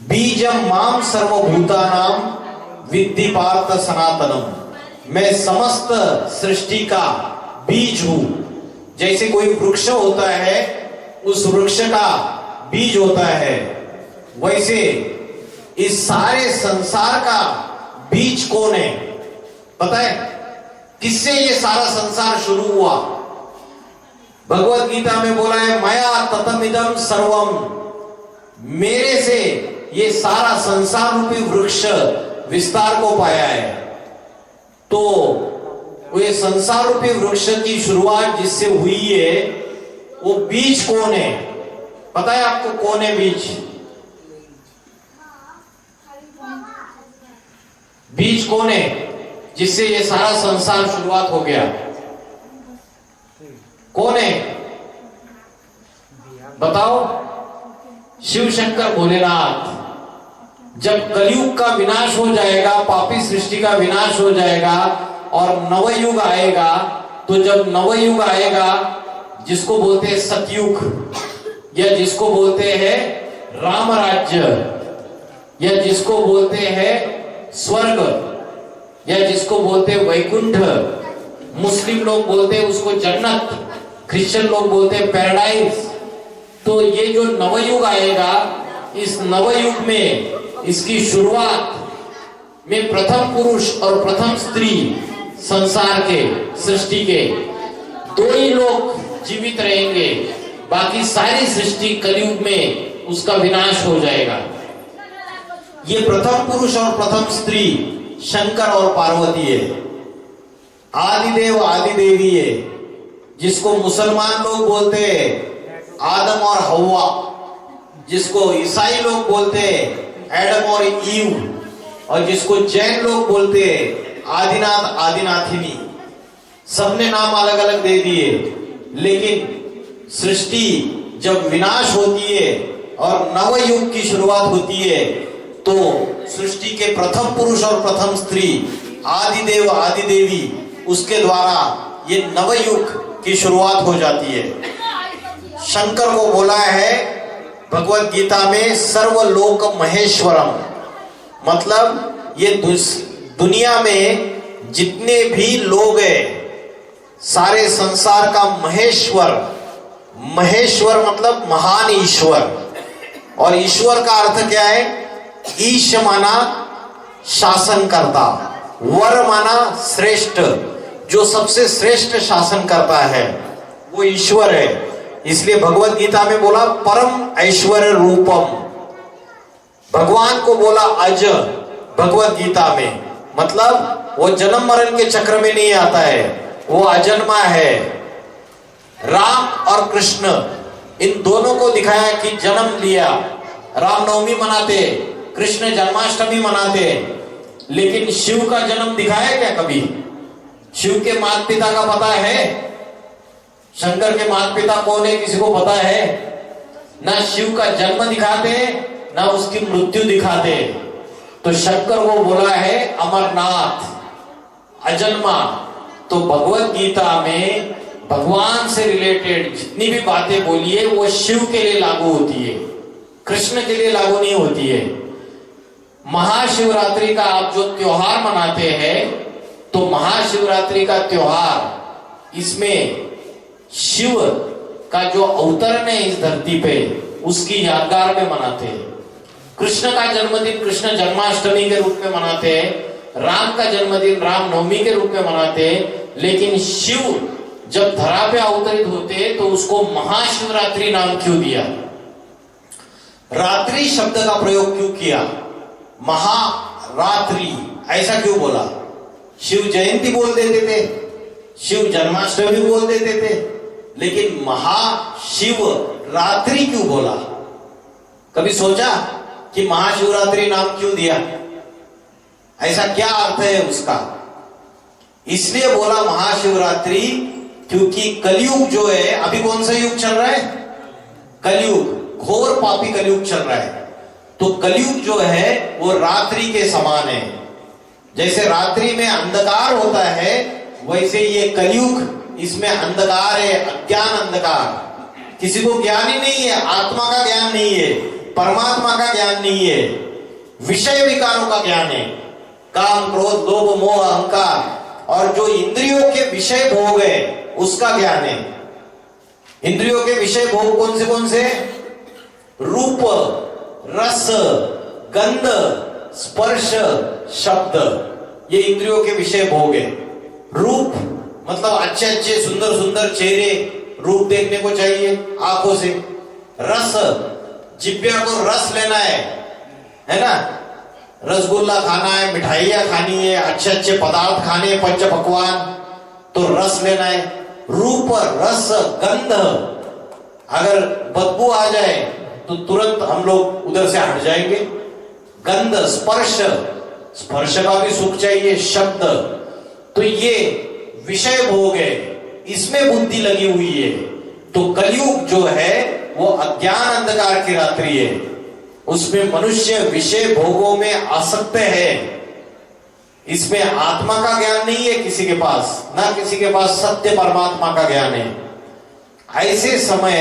Speaker 1: बीजम माम सर्वभूतानाम विद्धि पार्थ सनातनम, मैं समस्त सृष्टि का बीज हूं। जैसे कोई वृक्ष होता है, उस वृक्ष का बीज होता है, वैसे इस सारे संसार का बीज कौन है पता है? किससे ये सारा संसार शुरू हुआ? भगवत गीता में बोला है, मया ततमिदं सर्वम, मेरे से ये सारा संसार रूपी वृक्ष विस्तार को पाया है। तो ये संसार रूपी वृक्ष की शुरुआत जिससे हुई है, वो बीज कौन है पता है आपको? कौन है बीज? बीज कौन है जिससे ये सारा संसार शुरुआत हो गया? कौन है बताओ? शिव शंकर भोलेनाथ। जब कलयुग का विनाश हो जाएगा, पापी सृष्टि का विनाश हो जाएगा और नवयुग आएगा, तो जब नवयुग आएगा, जिसको बोलते हैं सतयुग, या जिसको बोलते हैं राम राज्य, या जिसको बोलते हैं स्वर्ग, या जिसको बोलते हैं वैकुंठ, मुस्लिम लोग बोलते हैं उसको जन्नत, क्रिश्चियन लोग बोलते हैं पैराडाइज। तो ये जो नवयुग आएगा, इस नवयुग में इसकी शुरुआत में प्रथम पुरुष और प्रथम स्त्री संसार के, सृष्टि के दो ही लोग जीवित रहेंगे, बाकी सारी सृष्टि कलयुग में उसका विनाश हो जाएगा। ये प्रथम पुरुष और प्रथम स्त्री शंकर और पार्वती है, आदिदेव आदिदेवी है, जिसको मुसलमान लोग बोलते हैं आदम और हव्वा, जिसको ईसाई लोग बोलते हैं एडम और ईव, और जिसको जैन लोग बोलते हैं आदिनाथ आदिनाथिनी। सबने नाम अलग अलग दे दिए, लेकिन सृष्टि जब विनाश होती है और नवयुग की शुरुआत होती है, तो सृष्टि के प्रथम पुरुष और प्रथम स्त्री आदिदेव आदिदेवी, उसके द्वारा ये नवयुग की शुरुआत हो जाती है। शंकर को बोला है भगवत गीता में सर्वलोक महेश्वरम, मतलब ये दुनिया में जितने भी लोग हैं, सारे संसार का महेश्वर। महेश्वर मतलब महान ईश्वर, और ईश्वर का अर्थ क्या है? ईश माना शासन करता, वर माना श्रेष्ठ, जो सबसे श्रेष्ठ शासन करता है वो ईश्वर है। इसलिए भगवत गीता में बोला परम ऐश्वर्य रूपम, भगवान को बोला अज भगवत गीता में, मतलब वो जन्म मरण के चक्र में नहीं आता है, वो अजन्मा है। राम और कृष्ण इन दोनों को दिखाया कि जन्म लिया, रामनवमी मनाते, कृष्ण जन्माष्टमी मनाते, लेकिन शिव का जन्म दिखाया क्या कभी? शिव के माता पिता का पता है? शंकर के माता पिता कौन है किसी को पता है? ना शिव का जन्म दिखाते, ना उसकी मृत्यु दिखाते। तो शंकर को बोला है अमरनाथ, अजन्मा। तो भगवत गीता में भगवान से रिलेटेड जितनी भी बातें बोली है, वो शिव के लिए लागू होती है, कृष्ण के लिए लागू नहीं होती है। महाशिवरात्रि का आप जो त्योहार मनाते हैं, तो महाशिवरात्रि का त्योहार, इसमें शिव का जो अवतरण है इस धरती पे, उसकी यादगार में मनाते हैं। कृष्ण का जन्मदिन कृष्ण जन्माष्टमी के रूप में मनाते हैं, राम का जन्मदिन रामनवमी के रूप में मनाते हैं, लेकिन शिव जब धरा पे अवतरित होते तो उसको महाशिवरात्रि नाम क्यों दिया? रात्रि शब्द का प्रयोग क्यों किया? महारात्रि ऐसा क्यों बोला? शिव जयंती बोल देते थे, शिव जन्माष्टमी बोल देते थे, लेकिन महाशिव रात्रि क्यों बोला? कभी सोचा कि महाशिवरात्रि नाम क्यों दिया? ऐसा क्या अर्थ है उसका? इसलिए बोला महाशिवरात्रि क्योंकि कलयुग जो है, अभी कौन सा युग चल रहा है? कलयुग, घोर पापी कलयुग चल रहा है। तो कलयुग जो है वो रात्रि के समान है। जैसे रात्रि में अंधकार होता है, वैसे ये कलयुग, इसमें अंधकार है, अज्ञान अंधकार। किसी को ज्ञान ही नहीं है, आत्मा का ज्ञान नहीं है, परमात्मा का ज्ञान नहीं है, विषय विकारों का ज्ञान है। काम, क्रोध, लोभ, मोह, अहंकार और जो इंद्रियों के विषय भोग है उसका ज्ञान है। इंद्रियों के विषय भोग कौन से? रूप, रस, गंध, स्पर्श, शब्द, ये इंद्रियों के विषय भोग है। रूप मतलब अच्छे अच्छे सुंदर सुंदर चेहरे, रूप देखने को चाहिए आंखों से। रस, जिब्या को रस लेना है ना? रसगुल्ला खाना है, मिठाइयां खानी है, अच्छे अच्छे पदार्थ खाने हैं, पंच पकवान, तो रस लेना है। रूप, रस, गंध, अगर बदबू आ जाए तो तुरंत हम लोग उधर से हट जाएंगे। गंध, स्पर्श, स्पर्श का भी सुख चाहिए। शब्द, तो ये विषय भोग है, इसमें बुद्धि लगी हुई है। तो कलयुग जो है वो अज्ञान अंधकार की रात्रि है, उसमें मनुष्य विषय भोगों में आसक्त है। इसमें आत्मा का ज्ञान नहीं है किसी के पास, ना किसी के पास सत्य परमात्मा का ज्ञान है। ऐसे समय,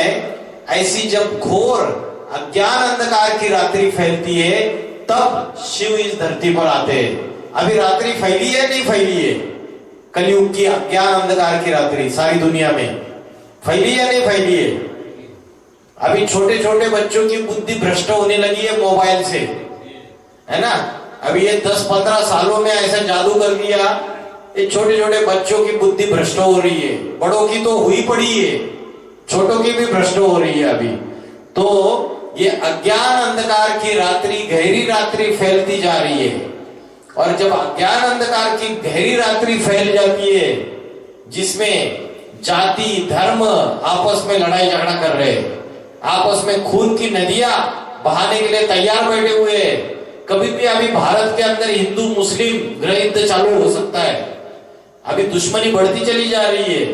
Speaker 1: ऐसी जब घोर अज्ञान अंधकार की रात्रि फैलती है, तब शिव इस धरती पर आते हैं। अभी रात्रि फैली है, नहीं फैली है? कलयुग की अज्ञान अंधकार की रात्रि सारी दुनिया में फैली है, नहीं फैली है? अभी छोटे छोटे बच्चों की बुद्धि भ्रष्ट होने लगी है मोबाइल से, है ना? अभी ये 10-15 सालों में ऐसा जादू कर दिया, ये छोटे छोटे बच्चों की बुद्धि भ्रष्ट हो रही है। बड़ों की तो हुई पड़ी है, छोटों की भी भ्रष्ट हो रही है अभी। तो ये अज्ञान अंधकार की रात्रि, गहरी रात्रि फैलती जा रही है। और जब अज्ञान अंधकार की गहरी रात्रि फैल जाती है, जिसमें जाति धर्म आपस में लड़ाई झगड़ा कर रहे हैं, आपस में खून की नदियां बहाने के लिए तैयार बैठे हुए हैं। कभी भी अभी भारत के अंदर हिंदू मुस्लिम गृह युद्ध चालू हो सकता है, अभी दुश्मनी बढ़ती चली जा रही है।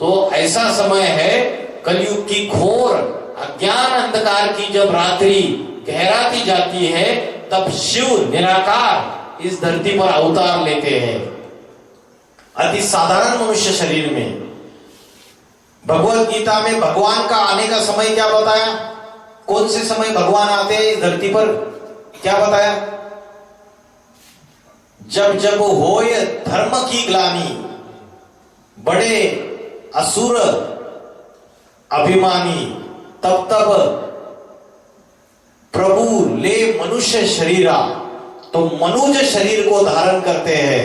Speaker 1: तो ऐसा समय है, कलयुग की घोर अज्ञान अंधकार की जब रात्रि गहराती जाती है, तब शिव निराकार इस धरती पर अवतार लेते हैं, अति साधारण मनुष्य शरीर में। भगवत गीता में भगवान का आने का समय क्या बताया? कौन से समय भगवान आते हैं इस धरती पर, क्या बताया? जब जब होय धर्म की ग्लानि, बड़े असुर अभिमानी, तब तब प्रभु ले मनुष्य शरीरा, तो मनुष्य शरीर को धारण करते हैं।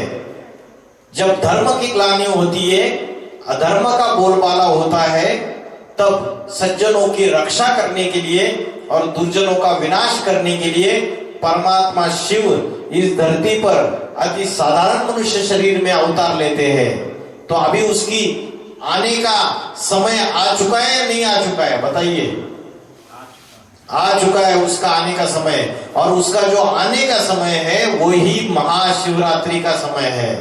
Speaker 1: जब धर्म की ग्लानि होती है, अधर्म का बोलबाला होता है, तब सज्जनों की रक्षा करने के लिए और दुर्जनों का विनाश करने के लिए परमात्मा शिव इस धरती पर अति साधारण मनुष्य शरीर में अवतार लेते हैं। तो अभी उसकी आने का समय आ चुका है या नहीं आ चुका है? बताइए। आ चुका है उसका आने का समय। और उसका जो आने का समय है वही महाशिवरात्रि का समय है,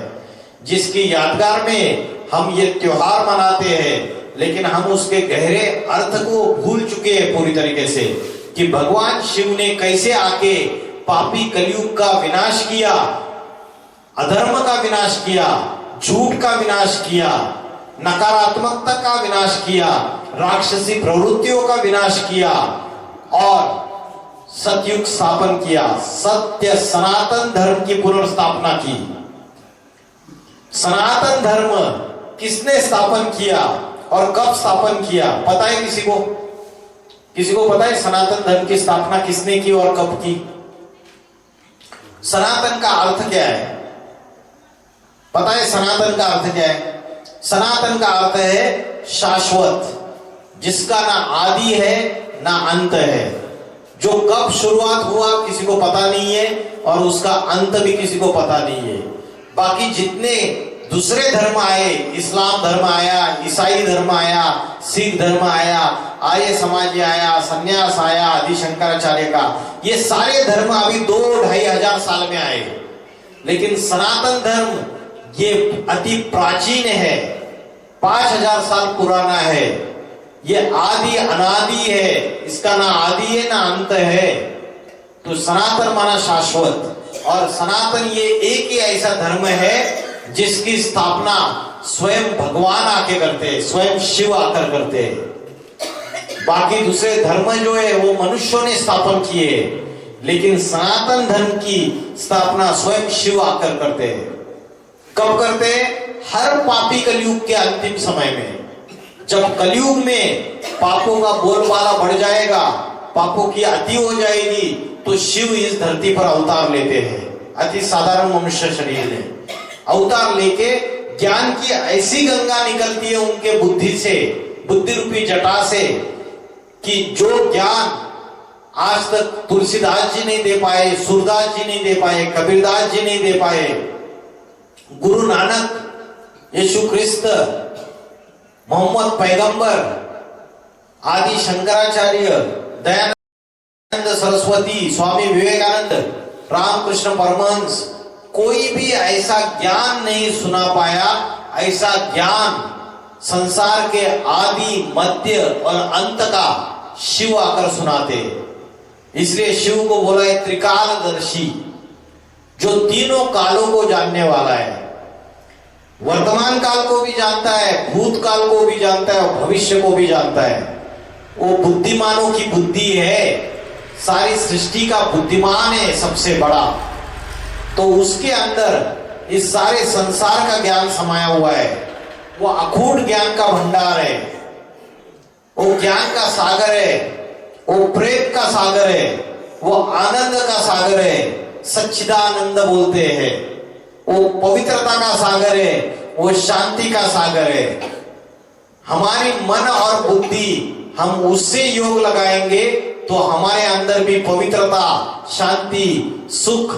Speaker 1: जिसकी यादगार में हम ये त्योहार मनाते हैं। लेकिन हम उसके गहरे अर्थ को भूल चुके हैं पूरी तरीके से, कि भगवान शिव ने कैसे आके पापी कलयुग का विनाश किया, अधर्म का विनाश किया, झूठ का विनाश किया, नकारात्मकता का विनाश किया, राक्षसी प्रवृत्तियों का विनाश किया और सतयुग स्थापन किया, सत्य सनातन धर्म की पुनर्स्थापना की। सनातन धर्म किसने स्थापन किया और कब स्थापन किया? पता है किसी को? किसी को पता है सनातन धर्म की स्थापना किसने की और कब की? सनातन का अर्थ क्या है? पता है सनातन का अर्थ क्या है? सनातन का अर्थ है शाश्वत, जिसका ना आदि है ना अंत है, जो कब शुरुआत हुआ किसी को पता नहीं है और उसका अंत भी किसी को पता नहीं है। बाकी जितने दूसरे धर्म आए, इस्लाम धर्म आया, ईसाई धर्म आया, सिख धर्म आया, आर्य समाज आया, संन्यास आया, आदि शंकराचार्य का, ये सारे धर्म अभी 2-2.5 हजार साल में आए। लेकिन सनातन धर्म ये अति प्राचीन है, 5000 साल पुराना है, ये आदि अनादि है, इसका ना आदि है ना अंत है। तो सनातन माना शाश्वत, और सनातन ये एक ही ऐसा धर्म है जिसकी स्थापना स्वयं भगवान आके करते हैं, स्वयं शिव आकर करते हैं। बाकी दूसरे धर्म जो है वो मनुष्यों ने स्थापन किए। लेकिन सनातन धर्म की स्थापना स्वयं शिव आकर करते हैं। कब करते हैं? हर पापी कलयुग के अंतिम समय में। जब कलयुग में पापों का बोलबाला बढ़ जाएगा, पापों की अति हो जाएगी, तो शिव इस धरती पर अवतार लेते हैं। अति साधारण मनुष्य शरीर में अवतार लेके ज्ञान की ऐसी गंगा निकलती है उनके बुद्धि से, बुद्धि रूपी जटा से, कि जो ज्ञान आज तक तुलसीदास जी नहीं दे पाए, सूरदास जी नहीं दे पाए, कबीरदास जी नहीं दे पाए, गुरु नानक, यीशु ख्रिस्त, मोहम्मद पैगंबर आदि, शंकराचार्य, दयानंद सरस्वती, स्वामी विवेकानंद, रामकृष्ण परमहंस, कोई भी ऐसा ज्ञान नहीं सुना पाया। ऐसा ज्ञान संसार के आदि, मध्य और अंत का शिव आकर सुनाते। इसलिए शिव को बोला है त्रिकालदर्शी, जो तीनों कालों को जानने वाला है। वर्तमान काल को भी जानता है, भूतकाल को भी जानता है और भविष्य को भी जानता है। वो बुद्धिमानों की बुद्धि है, सारी सृष्टि का बुद्धिमान है सबसे बड़ा। तो उसके अंदर इस सारे संसार का ज्ञान समाया हुआ है। वो अखूट ज्ञान का भंडार है, वो ज्ञान का सागर है, वो प्रेम का सागर है, वो आनंद का सागर है, सच्चिदानंद बोलते हैं। वो पवित्रता का सागर है, वो शांति का सागर है। हमारी मन और बुद्धि हम उससे योग लगाएंगे तो हमारे अंदर भी पवित्रता, शांति, सुख,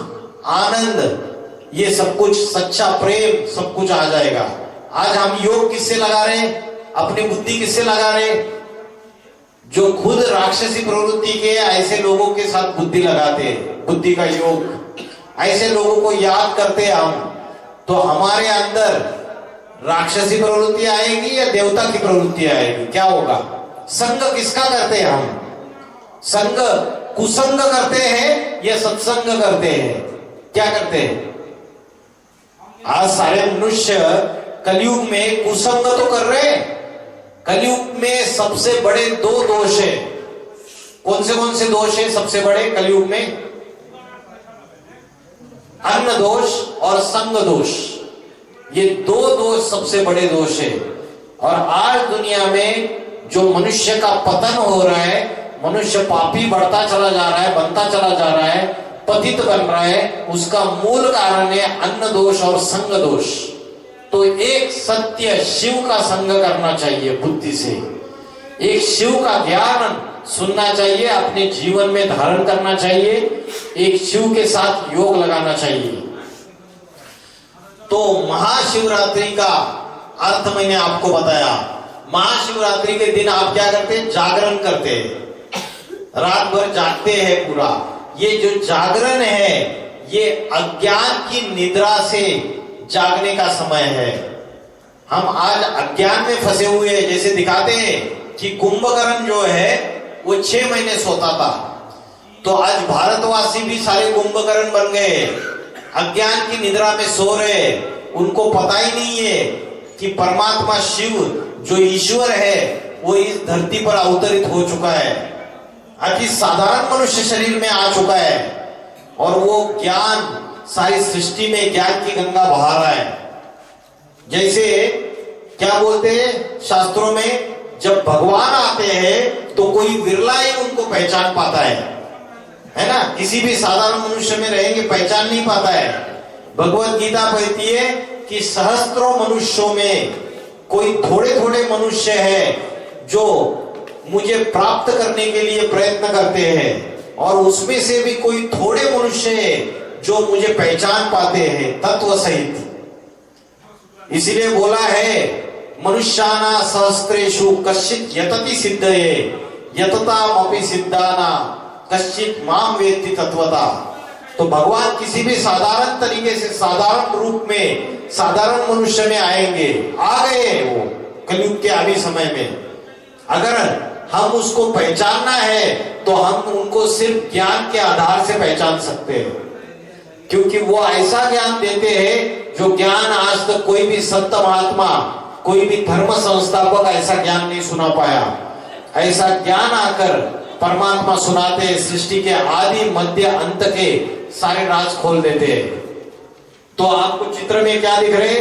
Speaker 1: आनंद, ये सब कुछ, सच्चा प्रेम, सब कुछ आ जाएगा। आज हम योग किससे लगा रहे हैं? अपनी बुद्धि किससे लगा रहे हैं? जो खुद राक्षसी प्रवृत्ति के ऐसे लोगों के साथ बुद्धि लगाते हैं, बुद्धि का योग, ऐसे लोगों को याद करते हैं हम, तो हमारे अंदर राक्षसी प्रवृत्ति आएगी या देवता की प्रवृत्ति आएगी? क्या होगा? संग किसका करते हैं हम? संग कुसंग करते हैं या सत्संग करते हैं? क्या करते हैं? आज सारे मनुष्य कलयुग में कुसंग तो कर रहे हैं। कलयुग में सबसे बड़े दो दोष है। कौन से दोष है सबसे बड़े कलयुग में? अन्न दोष और संग दोष, ये दो दोष सबसे बड़े दोष है। और आज दुनिया में जो मनुष्य का पतन हो रहा है, मनुष्य पापी बढ़ता चला जा रहा है, बनता चला जा रहा है, पतित बन रहा है, उसका मूल कारण है अन्न दोष और संग दोष। तो एक सत्य शिव का संग करना चाहिए बुद्धि से, एक शिव का ज्ञान सुनना चाहिए, अपने जीवन में धारण करना चाहिए, एक शिव के साथ योग लगाना चाहिए। तो महाशिवरात्रि का अर्थ मैंने आपको बताया। महाशिवरात्रि के दिन आप क्या करते हैं? जागरण करते हैं, रात भर जागते हैं पूरा। ये जो जागरण है, ये अज्ञान की निद्रा से जागने का समय है। हम आज अज्ञान में फंसे हुए हैं। जैसे दिखाते हैं कि कुंभकर्ण जो है वो 6 महीने सोता था, तो आज भारतवासी भी सारे कुंभकर्ण बन गए, अज्ञान की निद्रा में सो रहे। उनको पता ही नहीं है कि परमात्मा शिव जो ईश्वर है वो इस धरती पर अवतरित हो चुका है, अति साधारण मनुष्य शरीर में आ चुका है, और वो ज्ञान सारी सृष्टि में ज्ञान की गंगा बहा रहा है। जैसे क्या बोलते हैं शास्त्रों में, जब भगवान आते हैं तो कोई विरला ही उनको पहचान पाता है ना? किसी भी साधारण मनुष्य में रहेंगे पहचान नहीं पाता है। भगवत गीता कहती है कि सहस्त्रों मनुष्यों में कोई थोड़े थोड़े मनुष्य है जो मुझे प्राप्त करने के लिए प्रयत्न करते हैं, और उसमें से भी कोई थोड़े मनुष्य है जो मुझे पहचान पाते हैं तत्व सहित। इसलिए बोला है मनुष्याना सहस्त्रेषु कश्चित् यतति सिद्धये यततामपि सिद्धाना कश्चित् माम वेत्ति तत्वता। तो भगवान किसी भी साधारण तरीके से, साधारण रूप में, साधारण मनुष्य में आएंगे, आ गए वो कलयुग के आदि समय में। अगर हम उसको पहचानना है तो हम उनको सिर्फ ज्ञान के आधार से पहचान सकते हैं, क्योंकि वो ऐसा ज्ञान देते हैं जो ज्ञान आज तक कोई भी संत महात्मा, कोई भी धर्म संस्थापक ऐसा ज्ञान नहीं सुना पाया। ऐसा ज्ञान आकर परमात्मा सुनाते हैं, सृष्टि के आदि मध्य अंत के सारे राज खोल देते हैं। तो आपको चित्र में क्या दिख रहे?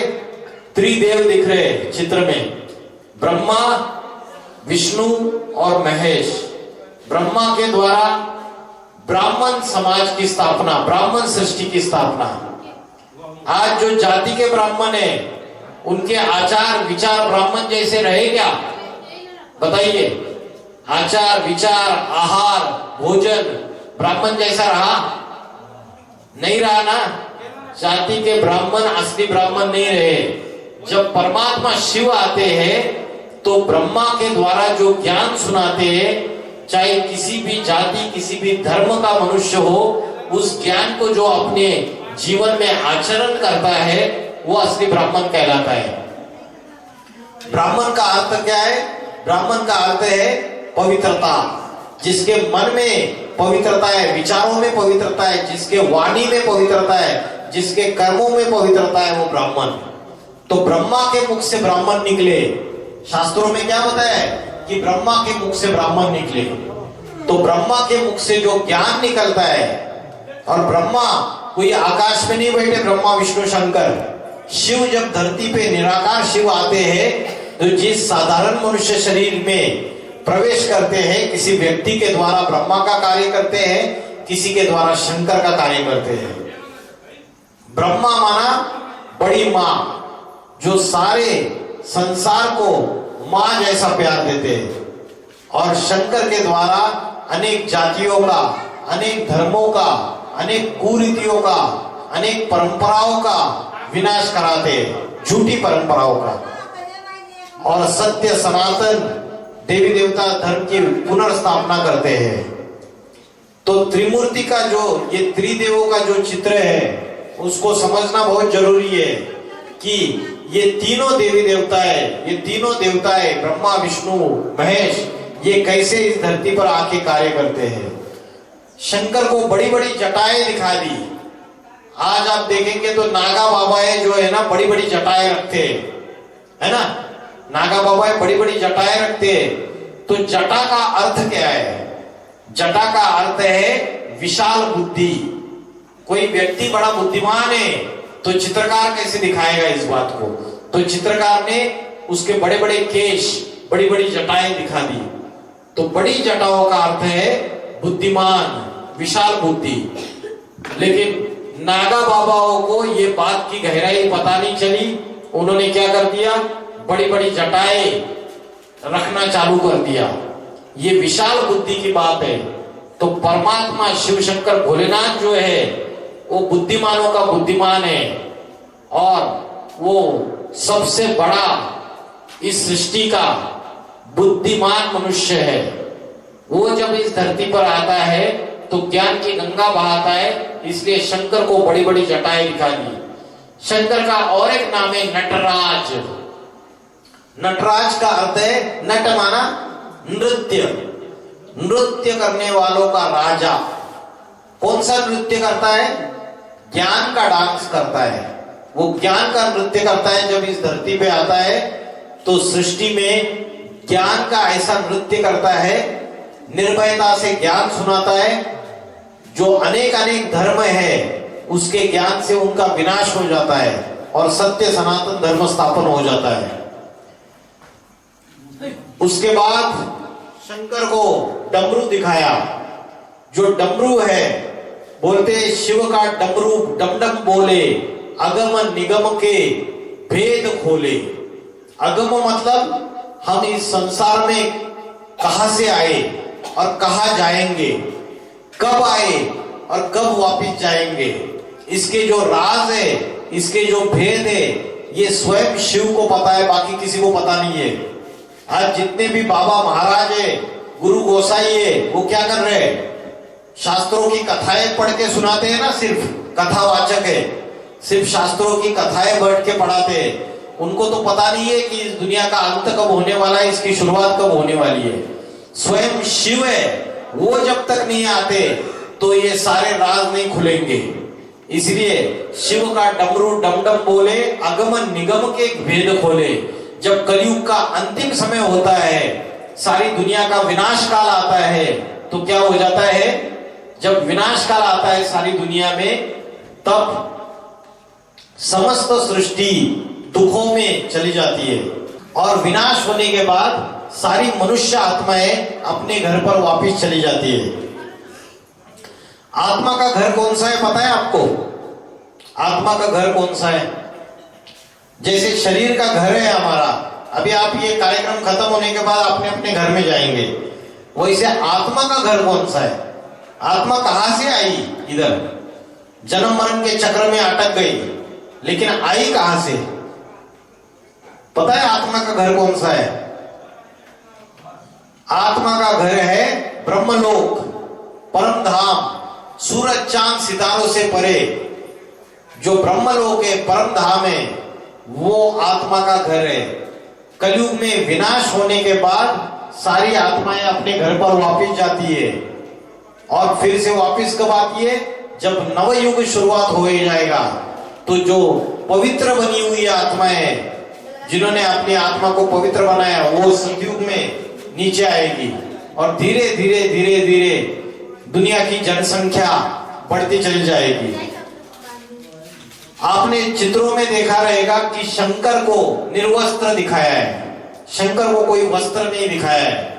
Speaker 1: त्रिदेव दिख रहे चित्र में, ब्रह्मा, विष्णु और महेश। ब्रह्मा के द्वारा ब्राह्मण समाज की स्थापना, ब्राह्मण सृष्टि की स्थापना। आज जो जाति के ब्राह्मण है उनके आचार विचार ब्राह्मण जैसे रहे क्या? बताइए, आचार विचार आहार भोजन ब्राह्मण जैसा रहा? नहीं रहा ना। जाति के ब्राह्मण असली ब्राह्मण नहीं रहे। जब परमात्मा शिव आते हैं तो ब्रह्मा के द्वारा जो ज्ञान सुनाते हैं, चाहे किसी भी जाति किसी भी धर्म का मनुष्य हो, उस ज्ञान को जो अपने जीवन में आचरण करता है वो असली ब्राह्मण कहलाता है। ब्राह्मण का अर्थ क्या है? ब्राह्मण का अर्थ है पवित्रता। जिसके मन में पवित्रता है, विचारों में पवित्रता है, जिसके वाणी में पवित्रता है, जिसके कर्मों में पवित्रता है, वो ब्राह्मण। तो ब्रह्मा के मुख से ब्राह्मण निकले। शास्त्रों में क्या बताया है कि ब्रह्मा के मुख से ब्राह्मण निकले। तो ब्रह्मा के मुख से जो ज्ञान निकलता है, और ब्रह्मा कोई आकाश में नहीं बैठे, ब्रह्मा विष्णु शंकर। शिव जब धरती पे निराकार शिव आते हैं तो जिस साधारण मनुष्य शरीर में प्रवेश करते हैं, किसी व्यक्ति के द्वारा ब्रह्मा का कार्य करते हैं, किसी के द्वारा शंकर का कार्य करते हैं। ब्रह्मा माना बड़ी मां, जो सारे संसार को मां जैसा प्यार देते हैं, और शंकर के द्वारा अनेक जातियों का, अनेक धर्मों का, अनेक कुरीतियों का, अनेक परंपराओं का विनाश कराते हैं, झूठी परंपराओं का, और सत्य सनातन देवी देवता धर्म की पुनर्स्थापना करते हैं। तो त्रिमूर्ति का जो, ये त्रिदेवों का जो चित्र है उसको समझना बहुत जरूरी है कि ये तीनों देवी देवताएं, ये तीनों देवताएं ब्रह्मा विष्णु महेश, ये कैसे इस धरती पर आके कार्य करते हैं। शंकर को बड़ी बड़ी जटाएं दिखा दी। आज आप देखेंगे तो नागा बाबाएं जो है ना, बड़ी बड़ी जटाएं रखते हैं, है ना। नागा बाबाएं बड़ी बड़ी जटाएं रखते हैं। तो जटा का अर्थ क्या है? जटा का अर्थ है विशाल बुद्धि। कोई व्यक्ति बड़ा बुद्धिमान है तो चित्रकार कैसे दिखाएगा इस बात को? तो चित्रकार ने उसके बड़े बड़े केश, बड़ी बड़ी जटाएं दिखा दी। तो बड़ी जटाओं का अर्थ है बुद्धिमान, विशाल बुद्धि। लेकिन नागा बाबाओं को ये बात की गहराई पता नहीं चली। उन्होंने क्या कर दिया? बड़ी बड़ी जटाएं रखना चालू कर दिया। ये विशाल बुद्धि की बात है। तो परमात्मा शिव शंकर भोलेनाथ जो है वो बुद्धिमानों का बुद्धिमान है, और वो सबसे बड़ा इस सृष्टि का बुद्धिमान मनुष्य है। वो जब इस धरती पर आता है तो ज्ञान की गंगा बहाता है, इसलिए शंकर को बड़ी बड़ी जटाएं दिखा दी। शंकर का और एक नाम है नटराज। नटराज का अर्थ है, नट माना नृत्य, नृत्य करने वालों का राजा। कौन सा नृत्य करता है? ज्ञान का डांस करता है। वो ज्ञान का नृत्य करता है। जब इस धरती पे आता है तो सृष्टि में ज्ञान का ऐसा नृत्य करता है, निर्भयता से ज्ञान सुनाता है। जो अनेक अनेक धर्म है उसके ज्ञान से उनका विनाश हो जाता है और सत्य सनातन धर्म स्थापन हो जाता है। उसके बाद शंकर को डमरू दिखाया। जो डमरू है, बोलते शिव का डमरू डमडम बोले, अगम निगम के भेद खोले। अगम मतलब हम इस संसार में कहां से आए और कहां जाएंगे, कब आए और कब वापिस जाएंगे, इसके जो राज है, इसके जो भेद है, ये स्वयं शिव को पता है, बाकी किसी को पता नहीं है। आज जितने भी बाबा महाराज है, गुरु गोसाई है, वो क्या कर रहे हैं? शास्त्रों की कथाएं पढ़ के सुनाते हैं ना, सिर्फ कथावाचक है, सिर्फ शास्त्रों की कथाएं बैठ के पढ़ाते हैं। उनको तो पता नहीं है कि इस दुनिया का अंत कब होने वाला है, इसकी शुरुआत कब होने वाली है। स्वयं शिव है, वो जब तक नहीं आते तो ये सारे राज नहीं खुलेंगे। इसलिए शिव का डमरू डमडम बोले, अगम निगम के भेद खोले। जब कलयुग का अंतिम समय होता है, सारी दुनिया का विनाश काल आता है, तो क्या हो जाता है, जब विनाश काल आता है सारी दुनिया में, तब समस्त सृष्टि दुखों में चली जाती है और विनाश होने के बाद सारी मनुष्य आत्माएं अपने घर पर वापस चली जाती है। आत्मा का घर कौन सा है पता है आपको? आत्मा का घर कौन सा है? जैसे शरीर का घर है हमारा, अभी आप ये कार्यक्रम खत्म होने के बाद अपने अपने घर में जाएंगे, वैसे आत्मा का घर कौन सा है? आत्मा कहां से आई? इधर जन्म मरण के चक्र में अटक गई, लेकिन आई कहां से? पता है आत्मा का घर कौन सा है? आत्मा का घर है ब्रह्मलोक, परम धाम, सूरज चांद सितारों से परे जो ब्रह्मलोक है, परम धाम है, वो आत्मा का घर है। कलयुग में विनाश होने के बाद सारी आत्माएं अपने घर पर वापस जाती है और फिर से वापस कब आती है? जब नवयुग शुरुआत हो जाएगा, तो जो पवित्र बनी हुई आत्माएं, जिन्होंने अपनी आत्मा को पवित्र बनाया, वो सतयुग में नीचे आएगी और धीरे धीरे धीरे धीरे दुनिया की जनसंख्या बढ़ती चली जाएगी। आपने चित्रों में देखा रहेगा कि शंकर को निर्वस्त्र दिखाया है, शंकर को कोई वस्त्र नहीं दिखाया है।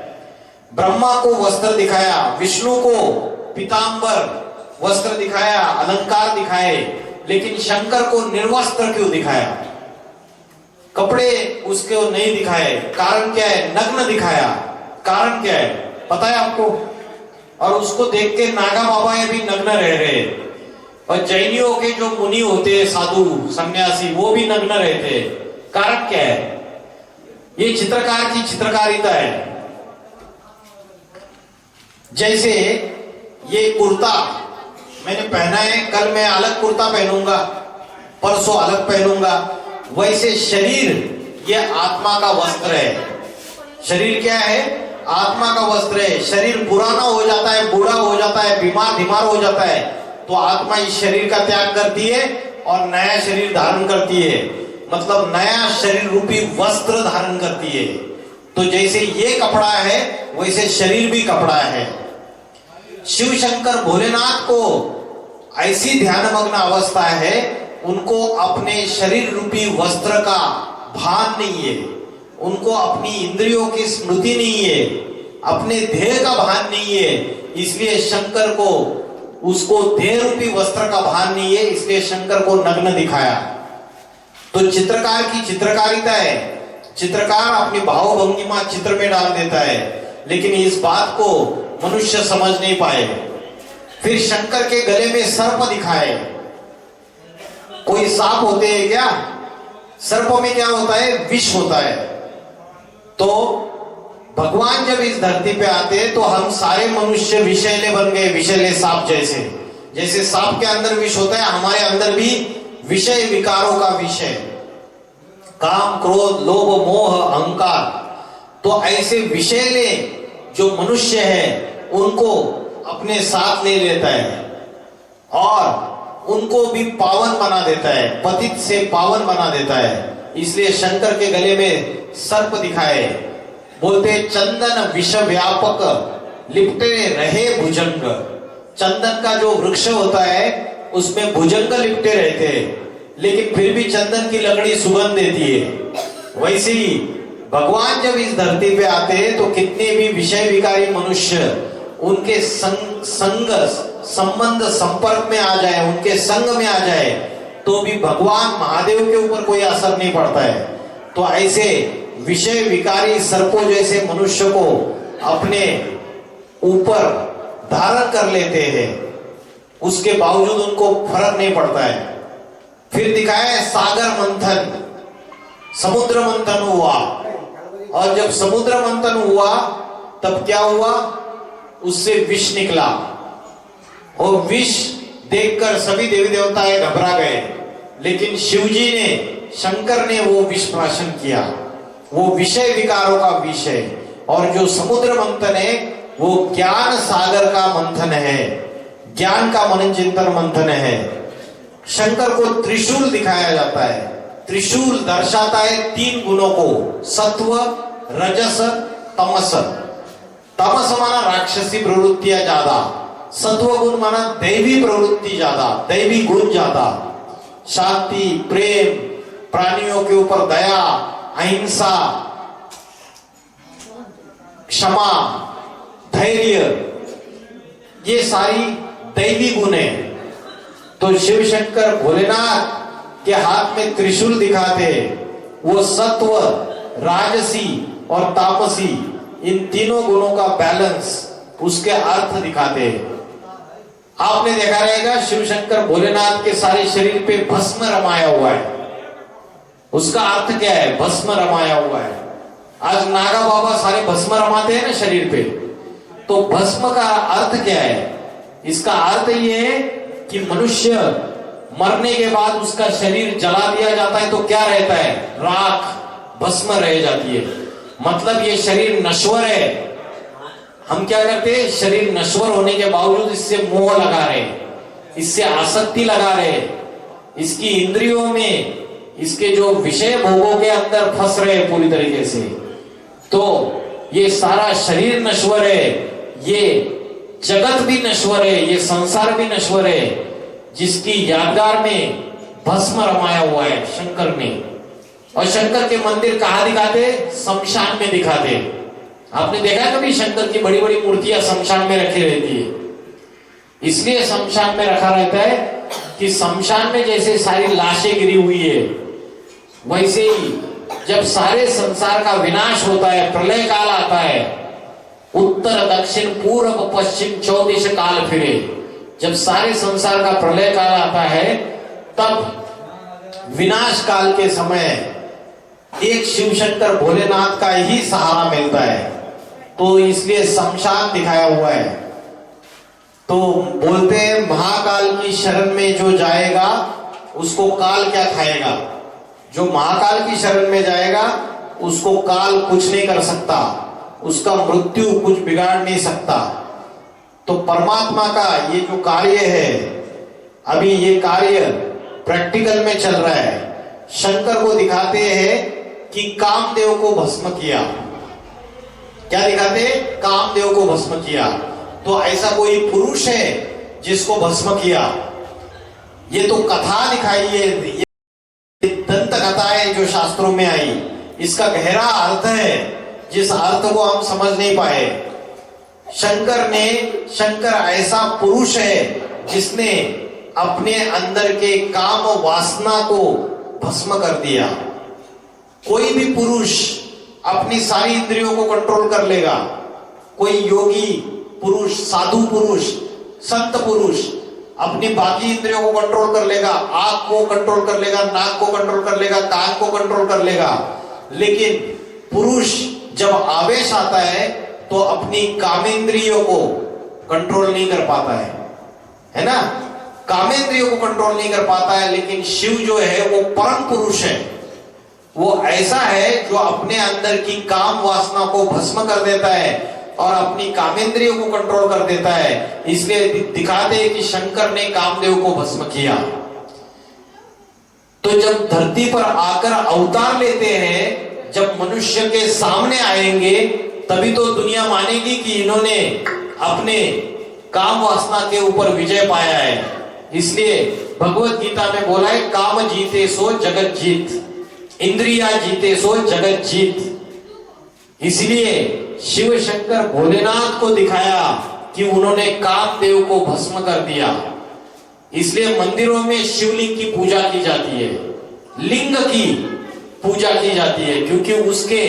Speaker 1: ब्रह्मा को वस्त्र दिखाया, विष्णु को पीतांबर वस्त्र दिखाया, अलंकार दिखाए, लेकिन शंकर को निर्वस्त्र क्यों दिखाया? कपड़े उसको नहीं दिखाए, कारण क्या है? नग्न दिखाया, कारण क्या है पता है आपको? और उसको देख के नागा बाबा भी नग्न रह रहे, और जैनियों के जो मुनि होते हैं, साधु सन्यासी, वो भी नग्न रहते, कारण क्या है? ये चित्रकार की चित्रकारिता है। जैसे ये कुर्ता मैंने पहना है, कल मैं अलग कुर्ता पहनूंगा, परसों अलग पहनूंगा, वैसे शरीर ये आत्मा का वस्त्र है। शरीर क्या है? आत्मा का वस्त्र है। शरीर पुराना हो जाता है, बूढ़ा हो जाता है, बीमार हो जाता है, तो आत्मा इस शरीर का त्याग करती है और नया शरीर धारण करती है, मतलब नया शरीर रूपी वस्त्र धारण करती है। तो जैसे ये कपड़ा है, वैसे शरीर भी कपड़ा है। शिव शंकर भोलेनाथ को ऐसी ध्यानमग्न अवस्था है, उनको अपने शरीर रूपी वस्त्र का भान नहीं है, उनको अपनी इंद्रियों की स्मृति नहीं है, अपने देह का भान नहीं है, इसलिए शंकर को उसको देह रूपी वस्त्र का भान नहीं है, इसलिए शंकर को नग्न दिखाया। तो चित्रकार की चित्रकारिता है, चित्रकार अपनी भावभंगिमा चित्र में डाल देता है, लेकिन इस बात को मनुष्य समझ नहीं पाए। फिर शंकर के गले में सर्प दिखाए। कोई सांप होते हैं क्या? सर्प में क्या होता है? विष होता है। तो भगवान जब इस धरती पे आते हैं तो हम सारे मनुष्य विषैले बन गए, विषैले सांप जैसे। जैसे सांप के अंदर विष होता है, हमारे अंदर भी विषय विकारों का विष है, काम क्रोध लोभ मोह अहंकार। तो ऐसे विषैले जो मनुष्य है उनको अपने साथ ले लेता है और उनको भी पावन बना देता है, पतित से पावन बना देता है। इसलिए शंकर के गले में सर्प दिखाए, बोलते चंदन विष व्यापक लिपटे रहे भुजंग। चंदन का जो वृक्ष होता है उसमें भुजंग लिपटे रहते हैं, लेकिन फिर भी चंदन की लकड़ी सुगंध देती है। वैसे ही भगवान जब इस धरती पे आते हैं तो कितने भी विषय विकारी मनुष्य उनके संग संबंध संपर्क में आ जाए, उनके संग में आ जाए, तो भी भगवान महादेव के ऊपर कोई असर नहीं पड़ता है। तो ऐसे विषय विकारी सर्पों जैसे मनुष्य को अपने ऊपर धारण कर लेते हैं, उसके बावजूद उनको फर्क नहीं पड़ता है। फिर दिखाया है सागर मंथन, समुद्र मंथन हुआ, और जब समुद्र मंथन हुआ तब क्या हुआ? उससे विष निकला, और विष देखकर सभी देवी देवताएं घबरा गए, लेकिन शिवजी ने, शंकर ने वो विष प्राशन किया। वो विषय विकारों का विष है, और जो समुद्र मंथन है वो ज्ञान सागर का मंथन है, ज्ञान का मनन चिंतन मंथन है। शंकर को त्रिशूल दिखाया जाता है। त्रिशूल दर्शाता है तीन गुणों को, सत्व रजस तमस। तमस माना राक्षसी प्रवृत्तियां ज्यादा, सत्व गुण माना दैवी प्रवृत्ति ज्यादा, दैवी गुण ज्यादा, शांति, प्रेम, प्राणियों के ऊपर दया, अहिंसा, क्षमा, धैर्य, ये सारी दैवी गुण है। तो शिव शंकर भोलेनाथ के हाथ में त्रिशूल दिखाते, वो सत्व, राजसी और तामसी इन तीनों गुणों का बैलेंस, उसके अर्थ दिखाते। आपने देखा रहेगा शिव शंकर भोलेनाथ के सारे शरीर पे भस्म रमाया हुआ है। उसका अर्थ क्या है? भस्म रमाया हुआ है। आज नागा बाबा सारे भस्म रमाते हैं ना शरीर पे, तो भस्म का अर्थ क्या है? इसका अर्थ ये है कि मनुष्य मरने के बाद उसका शरीर जला दिया जाता है तो क्या रहता है? राख, भस्म रह जाती है। मतलब ये शरीर नश्वर है। हम क्या करते हैं? शरीर नश्वर होने के बावजूद इससे मोह लगा रहे, इससे आसक्ति लगा रहे, इसकी इंद्रियों में, इसके जो विषय भोगों के अंदर फंस रहे पूरी तरीके से। तो ये सारा शरीर नश्वर है, ये जगत भी नश्वर है, ये संसार भी नश्वर है, जिसकी यादगार में भस्म रमाया हुआ है शंकर ने। और शंकर के मंदिर कहाँ दिखाते? शमशान में दिखाते। आपने देखा है कभी शंकर की बड़ी बड़ी मूर्तियां शमशान में रखी रहती है? इसलिए शमशान में रखा रहता है कि शमशान में जैसे सारी लाशें गिरी हुई है, वैसे ही जब सारे संसार का विनाश होता है, प्रलय काल आता है, उत्तर दक्षिण पूर्व पश्चिम 14 काल फिरे, जब सारे संसार का प्रलय काल आता है, तब विनाश काल के समय एक शिव शंकर भोलेनाथ का ही सहारा मिलता है। तो इसलिए शमशान दिखाया हुआ है। तो बोलते हैं महाकाल की शरण में जो जाएगा उसको काल क्या खाएगा? जो महाकाल की शरण में जाएगा उसको काल कुछ नहीं कर सकता, उसका मृत्यु कुछ बिगाड़ नहीं सकता। तो परमात्मा का ये जो कार्य है, अभी ये कार्य प्रैक्टिकल में चल रहा है। शंकर को दिखाते हैं कि कामदेव को भस्म किया। क्या दिखाते? कामदेव को भस्म किया। तो ऐसा कोई पुरुष है जिसको भस्म किया? ये तो कथा दिखाई है, ये दंत कथा है जो शास्त्रों में आई। इसका गहरा अर्थ है जिस अर्थ को हम समझ नहीं पाए। शंकर ऐसा पुरुष है जिसने अपने अंदर के काम वासना को भस्म कर दिया। कोई भी पुरुष अपनी सारी इंद्रियों को कंट्रोल कर लेगा। कोई योगी पुरुष, साधु पुरुष, संत पुरुष अपनी बाकी इंद्रियों को कंट्रोल कर लेगा। आंख को कंट्रोल कर लेगा, नाक को कंट्रोल कर लेगा, कान को कंट्रोल कर लेगा। लेकिन पुरुष जब आवेश आता है तो अपनी कामेंद्रियों को कंट्रोल नहीं कर पाता है ना? कामेंद्रियों को कंट्रोल नहीं कर पाता है। लेकिन शिव जो है वो परम पुरुष है। वो ऐसा है जो अपने अंदर की काम वासना को भस्म कर देता है और अपनी कामेंद्रियों को कंट्रोल कर देता है। इसलिए दिखाते हैं कि शंकर ने कामदेव को भस्म किया। तो जब धरती पर आकर अवतार लेते हैं, जब मनुष्य के सामने आएंगे, तभी तो दुनिया मानेगी कि इन्होंने अपने काम वासना के ऊपर विजय पाया है। इसलिए भगवत गीता में बोला है, काम जीते सो जगत जीत, इंद्रिया जीते सो जगत जीत। इसलिए शिव शंकर भोलेनाथ को दिखाया कि उन्होंने कामदेव को भस्म कर दिया। इसलिए मंदिरों में शिवलिंग की पूजा की जाती है, लिंग की पूजा की जाती है, क्योंकि उसके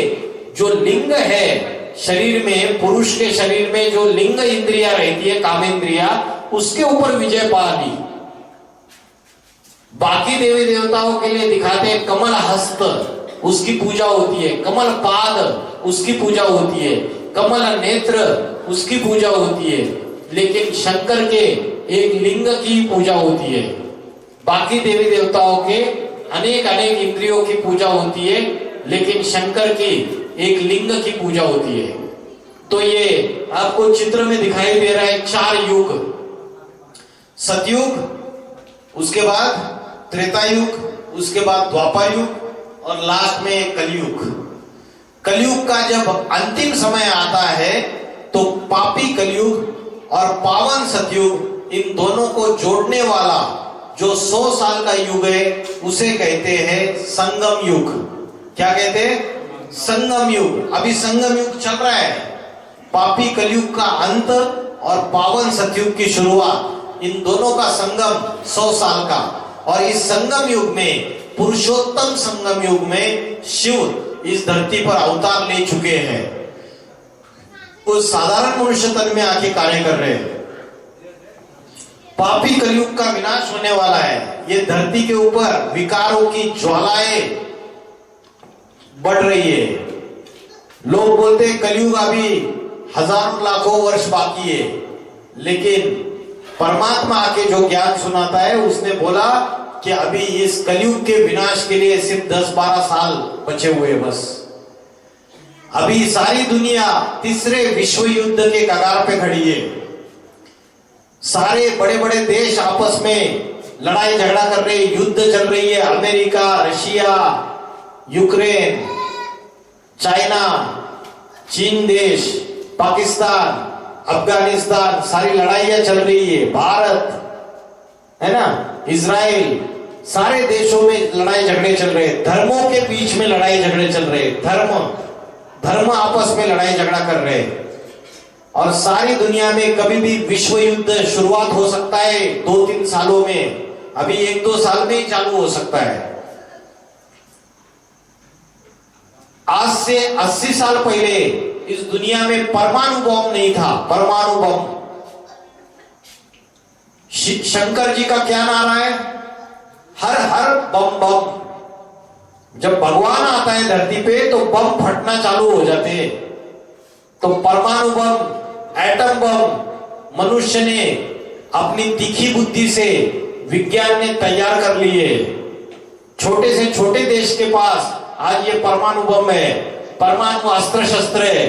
Speaker 1: जो लिंग है शरीर में, पुरुष के शरीर में जो लिंग इंद्रिया रहती है, कामेंद्रिया, उसके ऊपर विजय पा ली। बाकी देवी देवताओं के लिए दिखाते हैं कमल हस्त, उसकी पूजा होती है, कमल पाद उसकी पूजा होती है, कमल नेत्र उसकी पूजा होती है। लेकिन शंकर के एक लिंग की पूजा होती है। बाकी देवी देवताओं के अनेक अनेक इंद्रियों की पूजा होती है, लेकिन शंकर की एक लिंग की पूजा होती है। तो ये आपको चित्र में दिखाई दे रहा है 4 युग, सतयुग, उसके बाद त्रेता युग, उसके बाद द्वापर युग और लास्ट में कलयुग। कलयुग का जब अंतिम समय आता है तो पापी कलयुग और पावन सतयुग, इन दोनों को जोड़ने वाला जो 100 साल का युग है उसे कहते हैं संगम युग। क्या कहते हैं? संगम युग। अभी संगम युग चल रहा है। पापी कलयुग का अंत और पावन सतयुग की शुरुआत, इन दोनों का संगम 100 साल का। और इस संगम युग में, पुरुषोत्तम संगम युग में, शिव इस धरती पर अवतार ले चुके हैं। उस साधारण मनुष्य तन में आके कार्य कर रहे हैं। पापी कलयुग का विनाश होने वाला है। ये धरती के ऊपर विकारों की ज्वालाएं बढ़ रही है। लोग बोलते हैं कलयुग अभी हजारों लाखों वर्ष बाकी है, लेकिन परमात्मा आके जो ज्ञान सुनाता है, उसने बोला कि अभी इस कलयुग के विनाश के लिए सिर्फ 10-12 साल बचे हुए बस। अभी सारी दुनिया तीसरे विश्व युद्ध के कगार पे खड़ी है। सारे बड़े बड़े देश आपस में लड़ाई झगड़ा कर रहे, युद्ध चल रही है। अमेरिका, रशिया, यूक्रेन, चाइना, चीन देश, पाकिस्तान, अफगानिस्तान, सारी लड़ाइयां चल रही है। भारत है ना, इजराइल, सारे देशों में लड़ाई झगड़े चल रहे हैं। धर्मों के बीच में लड़ाई झगड़े चल रहे हैं। धर्म आपस में लड़ाई झगड़ा कर रहे हैं। और सारी दुनिया में कभी भी विश्व युद्ध शुरुआत हो सकता है 2-3 सालों में। अभी 1-2 साल में ही चालू हो सकता है। आज से 80 साल पहले इस दुनिया में परमाणु बम नहीं था। परमाणु बम, शंकर जी का क्या नारा है? हर हर बम बम। जब भगवान आता है धरती पे तो बम फटना चालू हो जाते हैं। तो परमाणु बम, एटम बम मनुष्य ने अपनी तीखी बुद्धि से, विज्ञान ने तैयार कर लिए। छोटे से छोटे देश के पास आज ये परमाणु बम है, परमाणु अस्त्र शस्त्र है।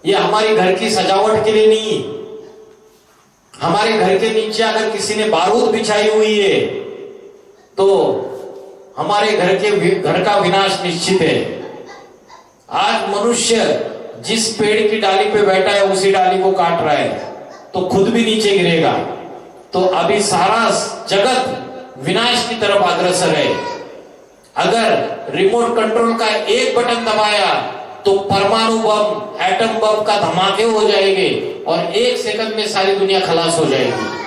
Speaker 1: ये हमारी घर की सजावट के लिए नहीं, हमारे घर के नीचे अगर किसी ने बारूद बिछाई हुई है तो हमारे घर का विनाश निश्चित है। आज मनुष्य जिस पेड़ की डाली पे बैठा है उसी डाली को काट रहा है तो खुद भी नीचे गिरेगा। तो अभी सारा जगत विनाश की तरफ अग्रसर है। अगर रिमोट कंट्रोल का एक बटन दबाया तो परमाणु बम, एटम बम का धमाके हो जाएंगे और 1 सेकंड में सारी दुनिया खलास हो जाएगी।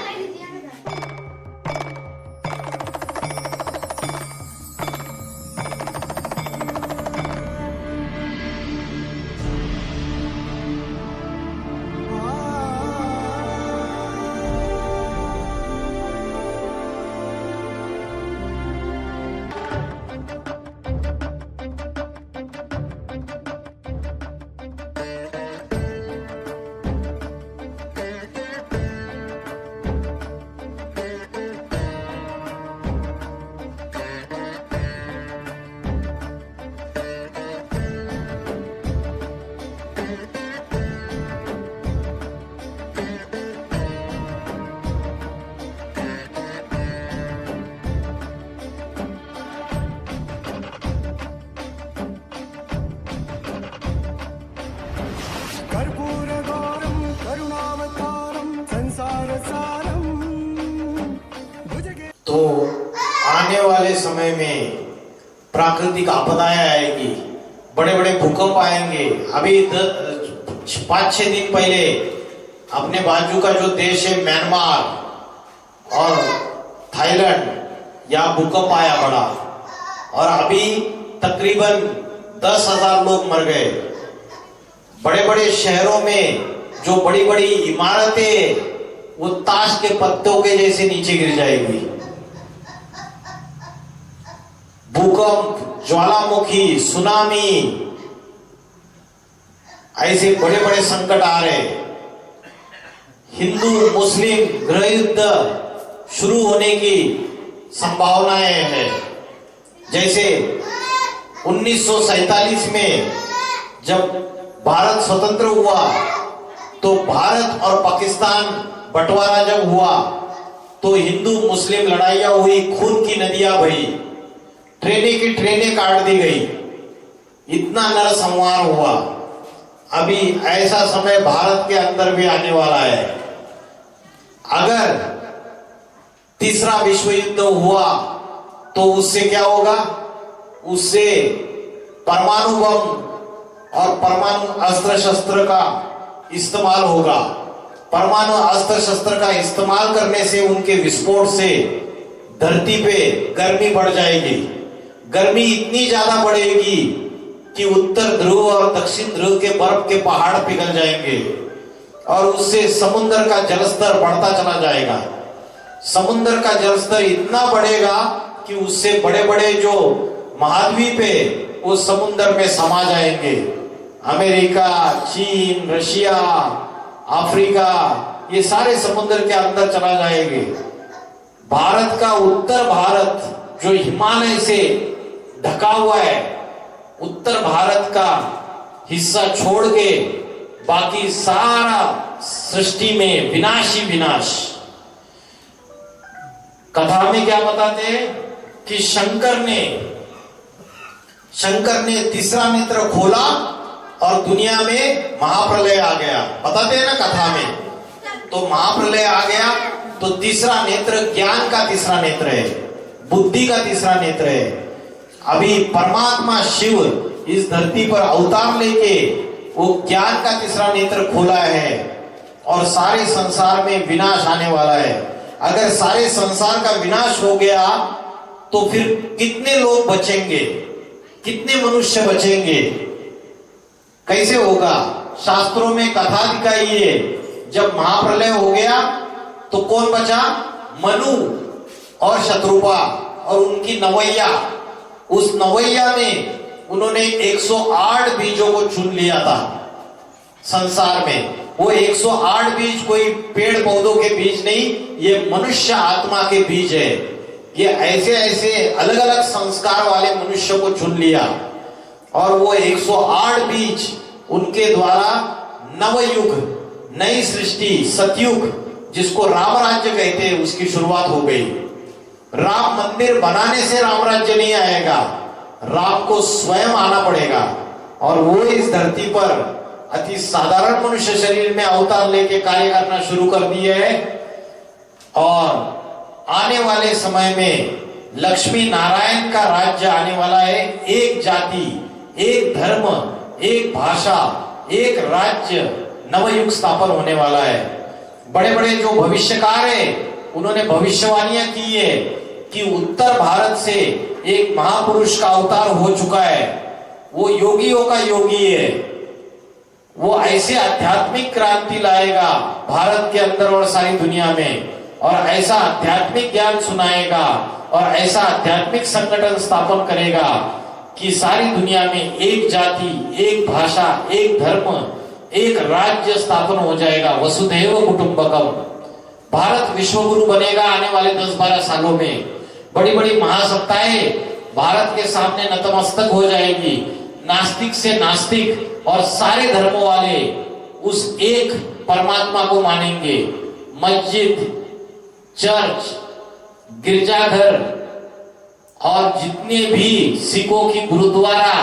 Speaker 1: तो आने वाले समय में प्राकृतिक आपदाएं आएगी, बड़े बड़े भूकंप आएंगे। अभी 5-6 दिन पहले अपने बाजू का जो देश है म्यांमार और थाईलैंड, यहाँ भूकंप आया बड़ा और अभी तकरीबन 10,000 लोग मर गए। बड़े बड़े शहरों में जो बड़ी बड़ी इमारतें वो ताश के पत्तों के जैसे नीचे गिर जाएगी। भूकंप, ज्वालामुखी, सुनामी, ऐसे बड़े बड़े संकट आ रहे। हिंदू मुस्लिम गृह युद्ध शुरू होने की संभावनाएं हैं। जैसे 1947 में जब भारत स्वतंत्र हुआ तो भारत और पाकिस्तान बंटवारा जब हुआ तो हिंदू मुस्लिम लड़ाइयां हुई, खून की नदियां बही, ट्रेनें की ट्रेनें काट दी गई, इतना नरसंहार हुआ। अभी ऐसा समय भारत के अंदर भी आने वाला है। अगर तीसरा विश्व युद्ध हुआ तो उससे क्या होगा? उससे परमाणु बम और परमाणु अस्त्र शस्त्र का इस्तेमाल होगा। परमाणु अस्त्र शस्त्र का इस्तेमाल करने से, उनके विस्फोट से धरती पे गर्मी बढ़ जाएगी। गर्मी इतनी ज्यादा बढ़ेगी कि उत्तर ध्रुव और दक्षिण ध्रुव के बर्फ के पहाड़ पिघल जाएंगे और उससे समुद्र का जलस्तर बढ़ता चला जाएगा। समुद्र का जलस्तर इतना बढ़ेगा कि उससे बड़े बड़े जो महाद्वीप है वो समुद्र में समा जाएंगे। अमेरिका, चीन, रशिया, अफ्रीका, ये सारे समुद्र के अंदर चला जाएंगे। भारत का उत्तर भारत जो हिमालय से ढका हुआ है, उत्तर भारत का हिस्सा छोड़ के बाकी सारा सृष्टि में विनाश ही विनाश। कथा में क्या बताते हैं कि शंकर ने तीसरा नेत्र खोला और दुनिया में महाप्रलय आ गया। बताते हैं ना कथा में, तो महाप्रलय आ गया तो तीसरा नेत्र ज्ञान का तीसरा नेत्र है, बुद्धि का तीसरा नेत्र है। अभी परमात्मा शिव इस धरती पर अवतार लेके वो ज्ञान का तीसरा नेत्र खोला है और सारे संसार में विनाश आने वाला है। अगर सारे संसार का विनाश हो गया तो फिर कितने लोग बचेंगे, कितने मनुष्य बचेंगे, कैसे होगा? शास्त्रों में कथा दिखाई है, जब महाप्रलय हो गया तो कौन बचा? मनु और शत्रुपा और उनकी नवैया। उस नवैया में उन्होंने 108 बीजों को चुन लिया था संसार में। वो 108 बीज कोई पेड़ पौधों के बीज नहीं, ये मनुष्य आत्मा के बीज है। ये ऐसे ऐसे अलग अलग संस्कार वाले मनुष्य को चुन लिया और वो 108 बीज उनके द्वारा नवयुग, नई सृष्टि, सतयुग, जिसको राम राज्य कहते हैं, उसकी शुरुआत हो गई। राम मंदिर बनाने से राम राज्य नहीं आएगा, राम को स्वयं आना पड़ेगा। और वो इस धरती पर अति साधारण मनुष्य शरीर में अवतार लेके कार्य करना शुरू कर दिए है और आने वाले समय में लक्ष्मी नारायण का राज्य आने वाला है। एक जाति, एक धर्म, एक भाषा, एक राज्य, नवयुग स्थापन होने वाला है। बड़े बड़े जो भविष्यकार है उन्होंने भविष्यवाणियां की है कि उत्तर भारत से एक महापुरुष का अवतार हो चुका है। वो योगियों का योगी है, वो ऐसे आध्यात्मिक क्रांति लाएगा भारत के अंदर और सारी दुनिया में, और ऐसा आध्यात्मिक ज्ञान सुनाएगा और ऐसा आध्यात्मिक संगठन स्थापन करेगा कि सारी दुनिया में एक जाति, एक भाषा, एक धर्म, एक राज्य स्थापन हो जाएगा। वसुधैव कुटुंबकम। भारत विश्वगुरु बनेगा आने वाले 10-12 सालों में। बड़ी बड़ी महासत्ताएं भारत के सामने नतमस्तक हो जाएगी। नास्तिक से नास्तिक और सारे धर्मों वाले उस एक परमात्मा को मानेंगे। मस्जिद, चर्च, गिरजाघर और जितने भी सिखों की गुरुद्वारा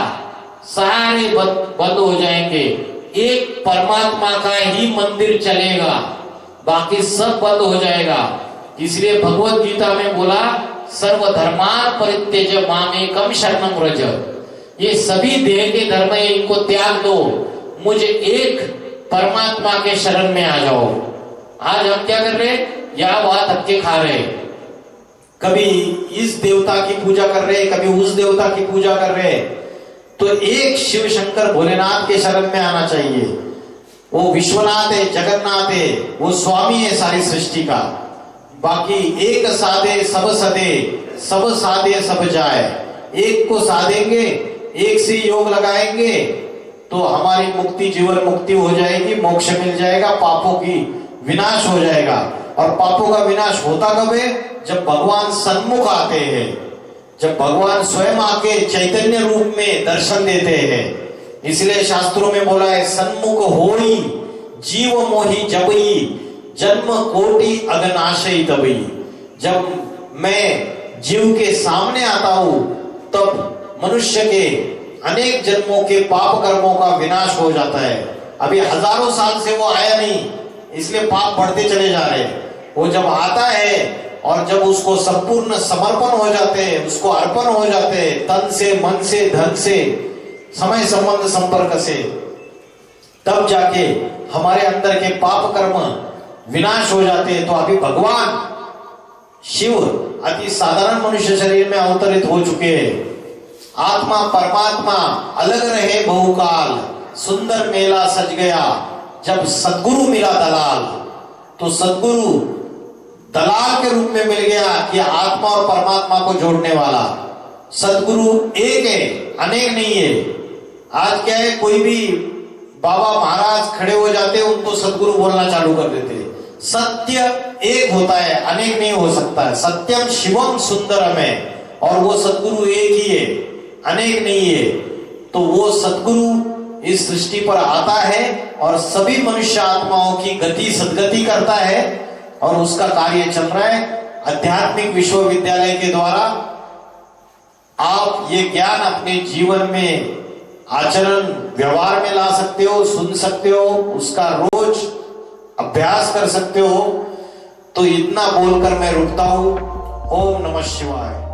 Speaker 1: सारे बंद हो जाएंगे। एक परमात्मा का ही मंदिर चलेगा, बाकी सब बंद हो जाएगा। इसलिए भगवत गीता में बोला, सर्वधर्मान परित्यज्य मामेकम शरणं व्रज। ये सभी देह के धर्म है, इनको त्याग दो, मुझे एक परमात्मा के शरण में आ जाओ। आज हम क्या कर रहे? यह बात धक्के खा रहे, कभी इस देवता की पूजा कर रहे, कभी उस देवता की पूजा कर रहे। तो एक शिव शंकर भोलेनाथ के शरण में आना चाहिए। वो विश्वनाथ है, जगन्नाथ है, वो स्वामी है सारी सृष्टि का। बाकी एक साधे सब सदे, सब साधे सब जाए। एक को साधेंगे, एक से योग लगाएंगे तो हमारी मुक्ति, जीवन मुक्ति हो जाएगी, मोक्ष मिल जाएगा, पापों की विनाश हो जाएगा। और पापों का विनाश होता कब है? जब भगवान सन्मुख आते हैं, जब भगवान स्वयं आके चैतन्य रूप में दर्शन देते हैं। इसलिए शास्त्रों में बोला है, सन्मुख होई जीव मोहि जबई, जन्म कोटि अगनाशय तबई। जब मैं जीव के सामने आता हूं तब मनुष्य के अनेक जन्मों के पाप कर्मों का विनाश हो जाता है। अभी हजारों साल से वो आया नहीं, इसलिए पाप बढ़ते चले जा रहे हैं। वो जब आता है और जब उसको संपूर्ण समर्पण हो जाते हैं, उसको अर्पण हो जाते हैं, तन से, मन से, धन से, समय संबंध संपर्क से, तब जाके हमारे अंदर के पाप कर्म विनाश हो जाते हैं। तो अभी भगवान शिव अति साधारण मनुष्य शरीर में अवतरित हो चुके हैं। आत्मा परमात्मा अलग रहे बहुकाल, सुंदर मेला सज गया जब सदगुरु मिला दलाल। तो सदगुरु दलाल के रूप में मिल गया कि आत्मा और परमात्मा को जोड़ने वाला। सदगुरु एक है, अनेक नहीं है। आज क्या है, कोई भी बाबा महाराज खड़े हो जाते, उनको सदगुरु बोलना चालू कर देते। सत्य एक होता है, अनेक नहीं हो सकता है। सत्यम शिवम सुंदरम है, और वो सदगुरु एक ही है, अनेक नहीं है। तो वो सदगुरु इस सृष्टि पर आता है और सभी मनुष्य आत्माओं की गति सदगति करता है, और उसका कार्य चल रहा है आध्यात्मिक विश्वविद्यालय के द्वारा। आप ये ज्ञान अपने जीवन में आचरण व्यवहार में ला सकते हो, सुन सकते हो, उसका रोज अभ्यास कर सकते हो। तो इतना बोलकर मैं रुकता हूं। ओम नमः शिवाय।